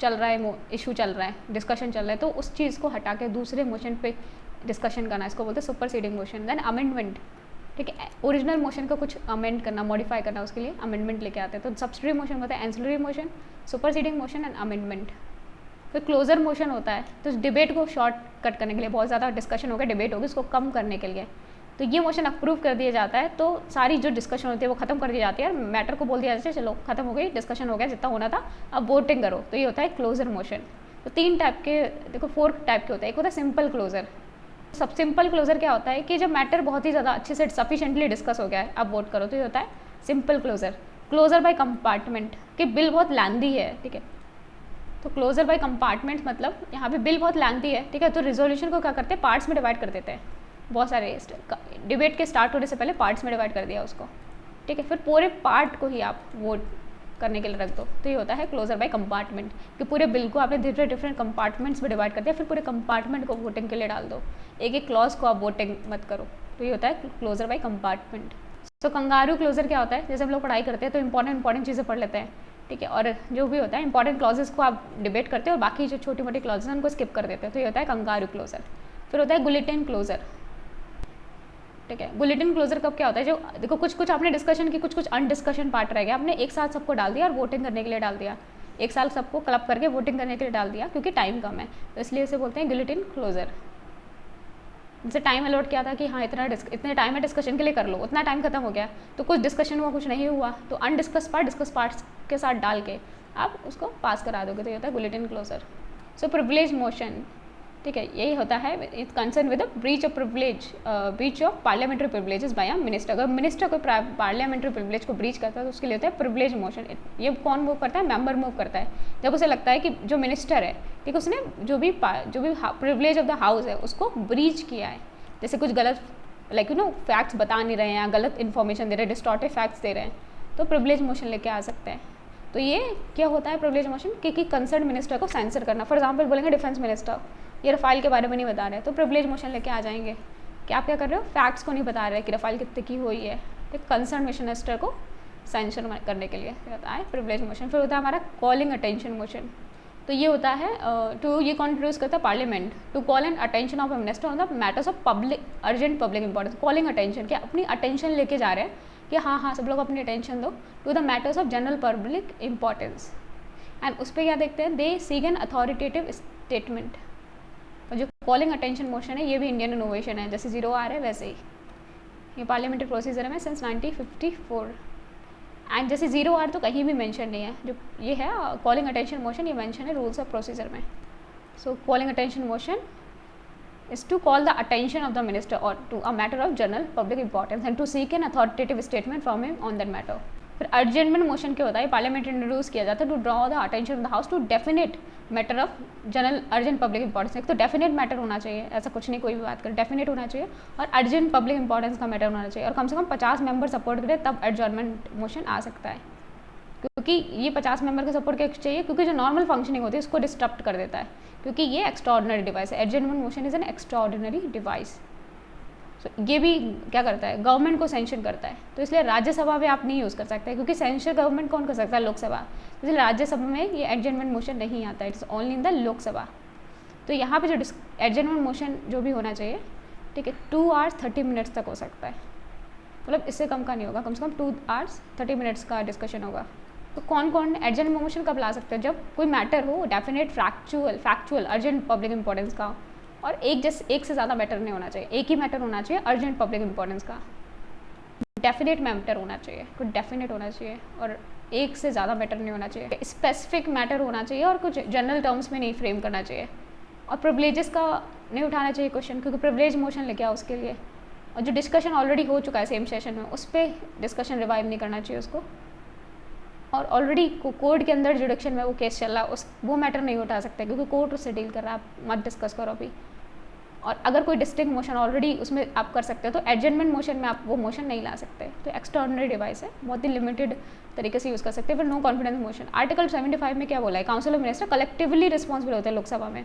चल रहा है, issue चल रहा है, discussion चल रहा है, तो उस चीज़ को हटा के दूसरे मोशन पे डिस्कशन करना, इसको बोलते हैं सुपरसीडिंग मोशन। देन अमेंडमेंट, ठीक है, ओरिजिनल मोशन को कुछ अमेंड करना, मॉडिफाई करना, उसके लिए अमेंडमेंट लेके आते हैं। तो सब्सिडरी मोशन होता है ancillary motion, superseding motion and amendment. फिर क्लोजर मोशन होता है, तो इस डिबेट को शॉर्ट कट करने के लिए, बहुत ज़्यादा डिस्कशन हो गया, डिबेट होगी, उसको कम करने के लिए तो ये मोशन अप्रूव कर दिया जाता है, तो सारी जो डिस्कशन होती है वो खत्म कर दी जाती है, मैटर को बोल दिया जाता है चलो खत्म हो गई, डिस्कशन हो गया, जितना होना था अब वोटिंग करो, तो ये होता है क्लोजर मोशन। तो 3 टाइप के, देखो 4 टाइप के होते हैं। एक होता है सिंपल क्लोजर। सब सिंपल क्लोजर क्या होता है कि जब मैटर बहुत ही ज़्यादा अच्छे से सफिशेंटली डिस्कस हो गया है, अब वोट करो, तो ये होता है simple closure. Closure by compartment, कि बिल बहुत लैंदी है, ठीक है, तो क्लोजर बाय कंपार्टमेंट मतलब यहाँ पे बिल बहुत लैंथी है, ठीक है, तो रिजोल्यूशन को क्या करते हैं, पार्ट्स में डिवाइड कर देते हैं, बहुत सारे डिबेट के स्टार्ट होने से पहले पार्ट्स में डिवाइड कर दिया उसको, ठीक है, फिर पूरे पार्ट को ही आप वोट करने के लिए रख दो, तो ये होता है क्लोजर बाय कंपार्टमेंट, कि पूरे बिल को आपने डिफरेंट कंपार्टमेंट्स में डिवाइड कर दिया, फिर पूरे कंपार्टमेंट को वोटिंग के लिए डाल दो, एक एक क्लॉज को आप वोटिंग मत करो, तो ये होता है क्लोजर बाय कंपार्टमेंट। तो कंगारू क्लोजर क्या होता है, जैसे हम लोग पढ़ाई करते हैं तो इंपॉर्टेंट चीज़ें पढ़ लेते हैं, ठीक है, और जो भी होता है इंपॉर्टेंट क्लॉजेस को आप डिबेट करते हो और बाकी जो छोटी मोटी क्लॉजेस हैं उनको स्किप कर देते हैं, तो ये होता है कंगारू क्लोजर। फिर होता है बुलेटिन क्लोजर, ठीक है, बुलेटिन क्लोजर कब क्या होता है, जो देखो कुछ आपने डिस्कशन की, कुछ अनडिस्कशन पार्ट रह गया, आपने एक साथ सबको डाल दिया और वोटिंग करने के लिए डाल दिया, एक साल सबको क्लब करके वोटिंग करने के लिए डाल दिया, क्योंकि टाइम कम है, तो इसलिए इसे बोलते हैं बुलेटिन क्लोजर। जैसे टाइम अलॉट किया था कि हाँ इतने टाइम में डिस्कशन के लिए कर लो, उतना टाइम खत्म हो गया, तो कुछ डिस्कशन हुआ, कुछ नहीं हुआ, तो अनडिस्कस पार्ट डिस्कस पार्ट्स के साथ डाल के आप उसको पास करा दोगे, तो ये होता है बुलेटिन क्लोजर। सो प्रिविलेज मोशन, ठीक है, यही होता है it concern with breach of privilege, breach of parliamentary privileges by a minister. अगर मिनिस्टर कोई पार्लियामेंट्री प्रिविलेज को ब्रीच करता है तो उसके लिए होता है प्रिविलेज मोशन। ये कौन मूव करता है, मेंबर मूव करता है, जब उसे लगता है कि जो मिनिस्टर है, ठीक है, उसने जो भी प्रिविलेज ऑफ द हाउस है उसको ब्रीच किया है, जैसे कुछ गलत लाइक फैक्ट्स बता नहीं रहे हैं या गलत इन्फॉर्मेशन दे रहे हैं, डिस्टॉर्टेड फैक्ट्स दे रहे हैं, तो प्रिविलेज मोशन लेके आ सकते हैं। तो ये क्या होता है प्रिविलेज मोशन, कि कंसर्न मिनिस्टर को सेंसर करना। फॉर एग्जांपल बोलेंगे डिफेंस मिनिस्टर ये रफाल के बारे में नहीं बता रहे, तो प्रिविलेज मोशन लेके आ जाएंगे कि आप क्या कर रहे हो, फैक्ट्स को नहीं बता रहे कि रफाल कितने की हुई है, तो कंसर्न मिनिस्टर को सेंसर करने के लिए होता है प्रिविलेज मोशन। फिर होता है हमारा कॉलिंग अटेंशन मोशन। तो ये होता है ये कौन इंट्रोड्यूस करता है, parliament, to call an attention of a minister on the matters of public urgent public importance. Calling attention, क्या अपनी अटेंशन लेके जा रहे हैं कि हाँ सब लोग अपनी अटेंशन दो to the matters of general public importance. And उस पर क्या देखते हैं, they seek an authoritative statement. और जो कॉलिंग अटेंशन मोशन है ये भी इंडियन इनोवेशन है, जैसे 0R है वैसे ही ये पार्लियामेंट्री प्रोसीजर में सिंस 1954। एंड जैसे 0R तो कहीं भी मेंशन नहीं है, जो ये है कॉलिंग अटेंशन मोशन, ये मेंशन है रूल्स ऑफ प्रोसीजर में। So calling attention motion is to call the attention of the minister और to a matter of general public importance and to seek an authoritative statement from him on that matter. फिर adjournment motion क्या होता है, parliament introduce किया जाता है to draw the attention of the house to definite matter of general urgent public importance. एक तो definite matter होना चाहिए, ऐसा कुछ नहीं कोई भी बात कर, डेफिनेट होना चाहिए, और अर्जेंट पब्लिक इंपॉर्टेंस का मैटर होना चाहिए, और कम से कम 50 मेंबर सपोर्ट करें तब एडजॉर्नमेंट मोशन आ सकता है। क्योंकि ये 50 मेंबर का सपोर्ट क्या चाहिए, क्योंकि जो नॉर्मल फंक्शनिंग होती है उसको डिस्टर्ब कर देता है, क्योंकि ये एक्स्ट्राऑर्डिनरी डिवाइस है। Adjournment motion is an extraordinary device. So ये भी क्या करता है, गवर्नमेंट को सेंशन करता है, तो इसलिए राज्यसभा में आप नहीं यूज़ कर सकते, क्योंकि सेंशन गवर्नमेंट कौन कर सकता है, लोकसभा। इसलिए राज्यसभा में ये एडजॉर्नमेंट मोशन नहीं आता है, it's only in the Lok Sabha. तो यहाँ पे जो एडजॉर्नमेंट मोशन जो भी होना चाहिए, ठीक है, 2 hours 30 minutes तक हो सकता है, मतलब इससे कम का नहीं होगा, कम से कम 2 hours 30 minutes का डिस्कशन होगा। तो कौन कौन एडजॉर्नमेंट मोशन कब ला सकते हैं, जब कोई मैटर हो definite factual urgent public importance का, और एक से ज़्यादा मैटर नहीं होना चाहिए, एक ही मैटर होना चाहिए अर्जेंट पब्लिक इंपॉर्टेंस का, डेफिनेट मैटर होना चाहिए, कुछ डेफिनेट होना चाहिए, और एक से ज़्यादा मैटर नहीं होना चाहिए, स्पेसिफिक मैटर होना चाहिए, और कुछ जनरल टर्म्स में नहीं फ्रेम करना चाहिए, और प्रिविलेजेस का नहीं उठाना चाहिए क्वेश्चन, क्योंकि प्रिविलेज मोशन लेके आओ उसके लिए, और जो डिस्कशन ऑलरेडी हो चुका है सेम सेशन में उस पर डिस्कशन रिवाइव नहीं करना चाहिए उसको, और ऑलरेडी कोर्ट के अंदर जुडिक्शन में वो केस चल रहा है वो मैटर नहीं उठा सकते, क्योंकि कोर्ट उससे डील कर रहा है, आप मत डिस्कस करो अभी। और अगर कोई डिस्ट्रिक्ट मोशन ऑलरेडी उसमें आप कर सकते हो, तो एडजॉर्नमेंट मोशन में आप वो मोशन नहीं ला सकते। तो एक्स्ट्राऑर्डिनरी डिवाइस है, बहुत ही लिमिटेड तरीके से यूज़ कर सकते हैं। फिर नो कॉन्फिडेंस मोशन, आर्टिकल 75 में क्या बोला है, council of minister collectively responsible होते हैं लोकसभा में,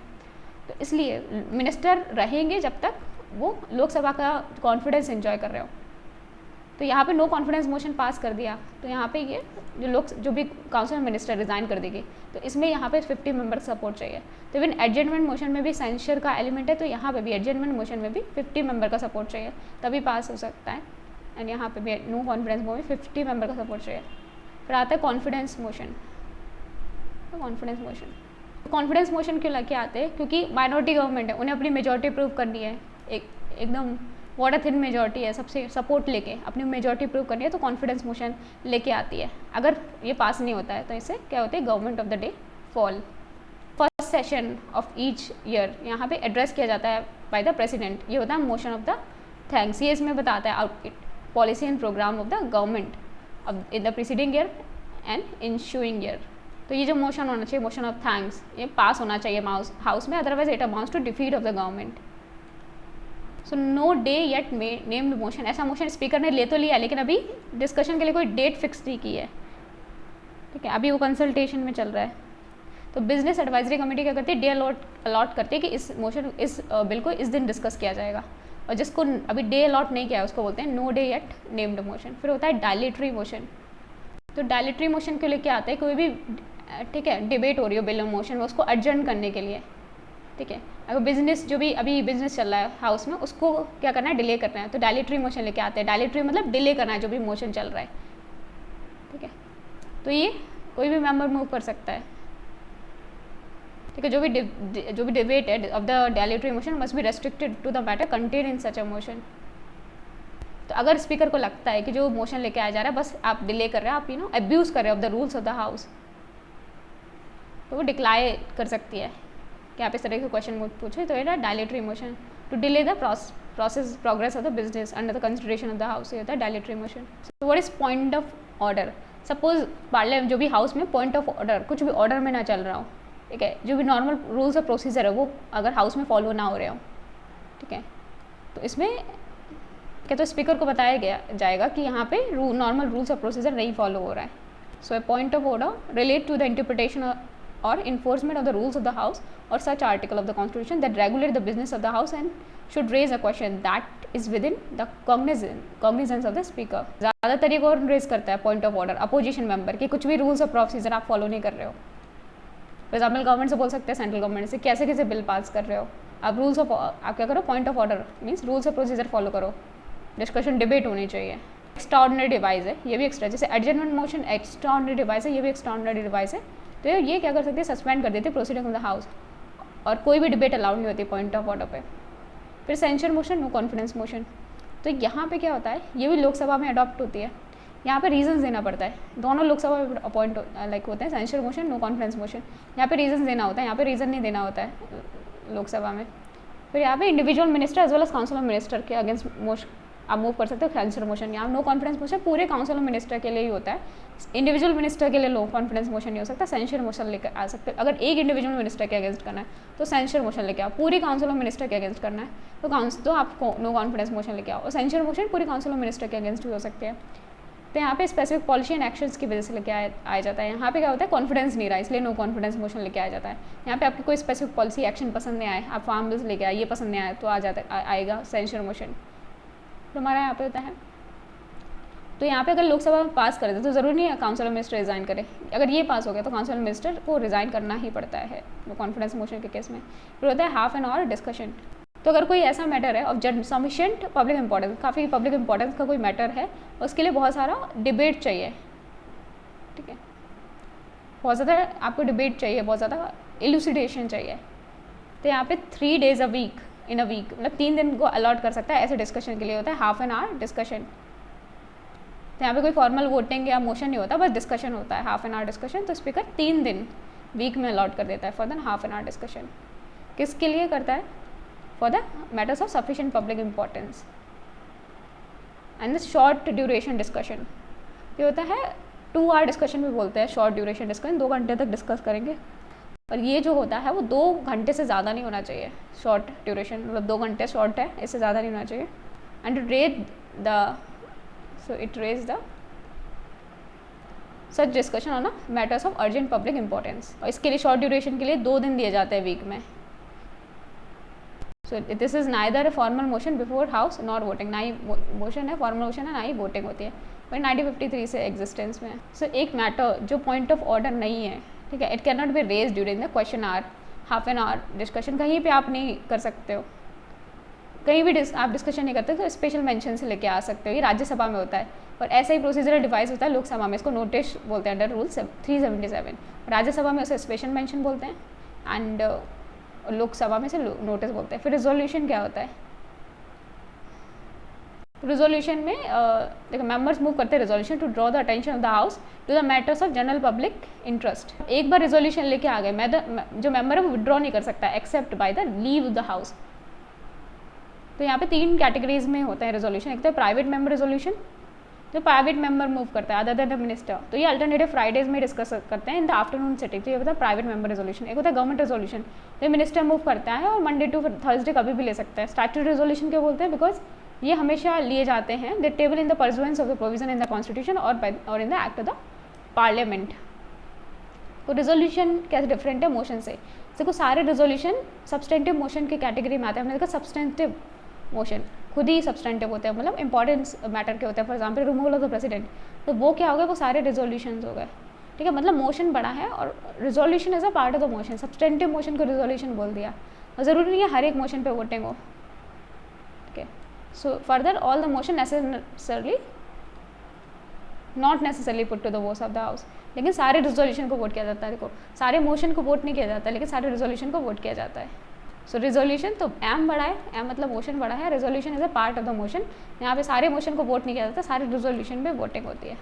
तो इसलिए मिनिस्टर रहेंगे जब तक वो लोकसभा का कॉन्फिडेंस एंजॉय कर रहे हो। तो यहाँ पे नो कॉन्फिडेंस मोशन पास कर दिया, तो यहाँ पे ये जो भी काउंसिल ऑफ मिनिस्टर रिजाइन कर देगी, तो इसमें यहाँ पे 50 मेंबर सपोर्ट चाहिए। तो इवन एडजॉर्नमेंट मोशन में भी सेंसर का एलिमेंट है, तो यहाँ पे भी एडजॉर्नमेंट मोशन में भी 50 मेंबर का सपोर्ट चाहिए, तभी पास हो सकता है। एंड यहाँ पे भी नो कॉन्फिडेंस में 50 मेंबर का सपोर्ट चाहिए। फिर आता है कॉन्फिडेंस मोशन। कॉन्फिडेंस मोशन क्यों लेके आते हैं, क्योंकि माइनॉरिटी गवर्नमेंट है, उन्हें अपनी मेजॉरिटी प्रूव करनी है, एकदम वोटर थिन मेजॉरिटी है, सबसे सपोर्ट लेके अपनी मेजॉरिटी प्रूव करनी है, तो कॉन्फिडेंस मोशन लेके आती है। अगर ये पास नहीं होता है तो इससे क्या होती है, government of the day fall. First session of each year यहाँ पे एड्रेस किया जाता है बाय द प्रेसिडेंट, ये होता है मोशन ऑफ द थैंक्स। ये इसमें बताता है output policy and programme of the government in the preceding year and ensuing year. तो ये जो मोशन होना चाहिए, मोशन ऑफ थैंक्स, ये पास होना चाहिए हाउस में, otherwise it amounts to defeat of the government. So no day yet named motion, ऐसा मोशन स्पीकर ने ले तो लिया, लेकिन अभी डिस्कशन के लिए कोई डेट फिक्स नहीं की है, ठीक है, अभी वो कंसल्टेशन में चल रहा है। तो बिजनेस एडवाइजरी कमेटी क्या करती है, डे अलॉट करती है कि इस मोशन इस बिल को इस दिन डिस्कस किया जाएगा, और जिसको अभी डे अलॉट नहीं किया है उसको बोलते हैं no day yet named motion. फिर होता है डायलेटरी मोशन। तो डायलेटरी मोशन क्यों लेके आते हैं, कोई भी ठीक है डिबेट हो रही हो बिल और मोशन में, उसको एडजर्न करने के लिए, ठीक है। अगर बिजनेस जो भी अभी बिजनेस चल रहा है हाउस में, उसको क्या करना है, डिले करना है, तो डायलेटरी मोशन लेके आते हैं। डायलेटरी मतलब डिले करना है जो भी मोशन चल रहा है, ठीक है। तो ये कोई भी मेंबर मूव कर सकता है, ठीक है। जो भी डिबेट है of the dilatory motion must be restricted to the matter content in such a motion. तो अगर स्पीकर को लगता है कि जो मोशन लेके आया जा रहा है बस आप डिले कर रहे हैं, आप अब्यूज कर रहे हो of the rules of the house, तो वो डिक्लाइन कर सकती है कि आप इस तरह के क्वेश्चन पूछे, तो ये dilatory motion to delay the process progress of the business under the consideration of the house, ये होता है डायलेटरी मोशन। तो what is point of order, suppose parliament जो भी हाउस में पॉइंट ऑफ ऑर्डर कुछ भी ऑर्डर में ना चल रहा हो, ठीक है, जो भी नॉर्मल रूल्स ऑफ प्रोसीजर है वो अगर हाउस में फॉलो ना हो रहे हो, ठीक है, तो इसमें क्या तो स्पीकर को बताया जाएगा कि यहाँ पे नॉर्मल रूल्स ऑफ प्रोसीजर नहीं फॉलो हो रहा है. So a point of order relate to the interpretation or enforcement of the rules of the house or such article of the constitution that regulate the business of the house and should raise a question that is within the cognizance of the speaker. ज़्यादातर ये कौन raise करता है point of order? Opposition member कि कुछ भी rules of procedure आप follow नहीं कर रहे हो. फॉर एग्जाम्पल गवर्नमेंट से बोल सकते हैं, सेंट्रल गवर्नमेंट से कैसे कैसे बिल पास कर रहे हो आप. रूल्स ऑफ आप क्या करो, point of order means rules of procedure follow करो. डिस्कशन डिबेट होनी चाहिए. एक्स्ट्राऑर्डिनरी डिवाइस है, ये भी एक्स्ट्रा, जैसे एडजर्नमेंट मोशन एक्स्ट्राऑर्डिनरी डिवाइस है, ये भी एक्स्ट्राऑर्डिनरी डिवाइस है. तो ये क्या कर सकते हैं, सस्पेंड कर देते हैं प्रोसीडिंग ऑफ द हाउस और कोई भी डिबेट अलाउड नहीं होती पॉइंट ऑफ ऑर्डर पे. फिर censure motion, no confidence motion. तो यहाँ पे क्या होता है, ये भी लोकसभा में अडॉप्ट होती है. यहाँ पे रीजंस देना पड़ता है. दोनों लोकसभा में अपॉइंट लाइक होते हैं, censure motion, no confidence motion. यहाँ पे रीजंस देना होता है, यहाँ पे रीज़न नहीं देना होता है लोकसभा में. फिर यहाँ पे individual minister as well as council of minister के अगेंस्ट मोशन आप मूव कर सकते हो. सेंसर मोशन, यहाँ नो कॉन्फिडेंस मोशन पूरे काउंसिल ऑफ मिनिस्टर के लिए ही होता है. इंडिविजुअल मिनिस्टर के लिए नो कॉन्फिडेंस मोशन नहीं हो सकता. सेंसर मोशन लेकर आ सकते. अगर एक इंडिविजुअल मिनिस्टर के अगेंस्ट करना है तो सेंसर मोशन लेके आओ. पूरी काउंसिल ऑफ मिनिस्टर के अगेंस्ट करना है तो आपको नो कॉन्फिडेंस मोशन लेके आओ. और सेंसर मोशन पूरी काउंसिल ऑफ मिनिस्टर के अगेंस्ट भी हो सकते हैं. तो यहाँ पे स्पेसिफिक पॉलिसी एंड एक्शंस की वजह से लेके आया जाता है. यहाँ पे क्या होता है, कॉन्फिडेंस नहीं रहा इसलिए नो कॉन्फिडेंस मोशन लेके आया जाता है. यहाँ पे आपकी कोई स्पेसिफिक पॉलिसी एक्शन पसंद नहीं आए, आप फार्म बिल्स लेके आए, ये पसंद नहीं आए तो आएगा सेंसर मोशन. तो हमारा यहाँ पे होता है. तो यहाँ पे अगर लोकसभा में पास कर दे तो ज़रूरी नहीं है काउंसिल ऑफ मिनिस्टर रिज़ाइन करे. अगर ये पास हो गया तो काउंसिल ऑफ मिनिस्टर को रिज़ाइन करना ही पड़ता है कॉन्फिडेंस मोशन के केस में. फिर होता है हाफ एन आवर डिस्कशन. तो अगर कोई ऐसा मैटर है ऑफ सफिशिएंट पब्लिक इंपॉर्टेंस, काफ़ी पब्लिक इंपॉर्टेंस का कोई मैटर है, उसके लिए बहुत सारा डिबेट चाहिए. ठीक है, बहुत ज़्यादा आपको डिबेट चाहिए, बहुत ज़्यादा इलूसिडेशन चाहिए. तो यहाँ पे 3 days a week in a week, मतलब 3 दिन को अलॉट कर सकता है ऐसे डिस्कशन के लिए. होता है हाफ एन आवर डिस्कशन. तो यहाँ पे कोई फॉर्मल वोटिंग या मोशन नहीं होता, बस डिस्कशन होता है, हाफ एन आवर डिस्कशन. तो स्पीकर 3 दिन वीक में अलॉट कर देता है for the half an hour discussion. किसके लिए करता है? For the matters of sufficient public importance and the short duration discussion. ये होता है 2 hour डिस्कशन भी बोलते हैं. शॉर्ट ड्यूरेशन डिस्कशन 2 घंटे तक डिस्कस करेंगे. और ये जो होता है वो 2 घंटे से ज़्यादा नहीं होना चाहिए. शॉर्ट ड्यूरेशन मतलब 2 घंटे शॉर्ट है, इससे ज़्यादा नहीं होना चाहिए. And it raise the such discussion on matters of urgent public importance. और इसके लिए शॉर्ट ड्यूरेशन के लिए 2 दिन दिए जाते हैं वीक में. So this is neither a formal motion before house not voting. ना ही मोशन है, फॉर्मल मोशन है, ना ही वोटिंग होती है. पर 1953 से एग्जिस्टेंस में है. सो एक मैटर जो पॉइंट ऑफ ऑर्डर नहीं है, ठीक है, it can not be raise during the question hour. Half an hour discussion कहीं पे आप नहीं कर सकते हो, कहीं भी आप डिस्कशन नहीं करते तो स्पेशल मेंशन से लेके आ सकते हो. ये राज्यसभा में होता है. और ऐसा ही प्रोसीजरल डिवाइस होता है लोकसभा में. इसको नोटिस बोलते हैं अंडर रूल 377. राज्यसभा में उसे स्पेशल मेंशन बोलते हैं एंड लोकसभा में से नोटिस बोलते हैं. फिर रिजोल्यूशन क्या होता है? रिजोल्यूशन में देखो मेंबर्स मूव करते हैं resolution to draw the attention of the house to the matters of general public interest. एक बार रिजोल्यूशन लेके आ गए, जो मेंबर है वो विड्रॉ नहीं कर सकता except by the leave of the house. तो यहाँ पे 3 कैटेगरीज में होता है रिजोल्यूशन. एक तो प्राइवेट मेंबर रिजोल्यूशन, जो प्राइवेट मेंबर मूव करता है अदर देन द मिनिस्टर. तो ये अल्टरनेटिव फ्राइडेज में डिस्कस करते हैं इन द आफ्टरनून सिटिंग. तो ये होता है प्राइवेट मेंबर रिजोल्यूशन. एक होता है गवर्नमेंट रिजोल्यूशन, तो मिनिस्टर मूव करता है और मंडे टू थर्सडे कभी भी ले सकता है. स्टैट्यूटरी रिजोल्यूशन क्यों बोलते हैं? बिकॉज ये हमेशा लिए जाते हैं the table in the pursuance of the provision in the constitution और in the act of the parliament. तो रिजोल्यूशन कैसे डिफरेंट है मोशन से? देखो सारे रिजोल्यूशन सब्सटेंटिव मोशन की कैटेगरी में आते हैं. हमने देखा सब्सटेंटिव मोशन खुद ही सब्सटेंटिव होते हैं, मतलब इंपॉर्टेंस मैटर के होते हैं. For example removal of the president, तो वो क्या हो गया, वो सारे रिजोल्यूशन हो गए. ठीक है, मतलब मोशन बड़ा है और resolution as a part of the motion. Substantive motion को रिजोल्यूशन बोल दिया. और ज़रूरी नहीं है हर एक मोशन पे वोटिंग हो. ठीक है, so further all the motion not necessarily put to the votes of the house. लेकिन सारे रिजोल्यूशन को वोट किया जाता है. देखो सारे मोशन को वोट नहीं किया जाता है, लेकिन सारे रिजोल्यूशन को वोट किया जाता है. सो रिजोल्यूशन तो एम बड़ा है, एम मतलब मोशन बड़ा है. Resolution is a part of the motion. यहाँ पे सारे मोशन को वोट नहीं किया जाता, सारे रिजोल्यूशन में वोटिंग होती है.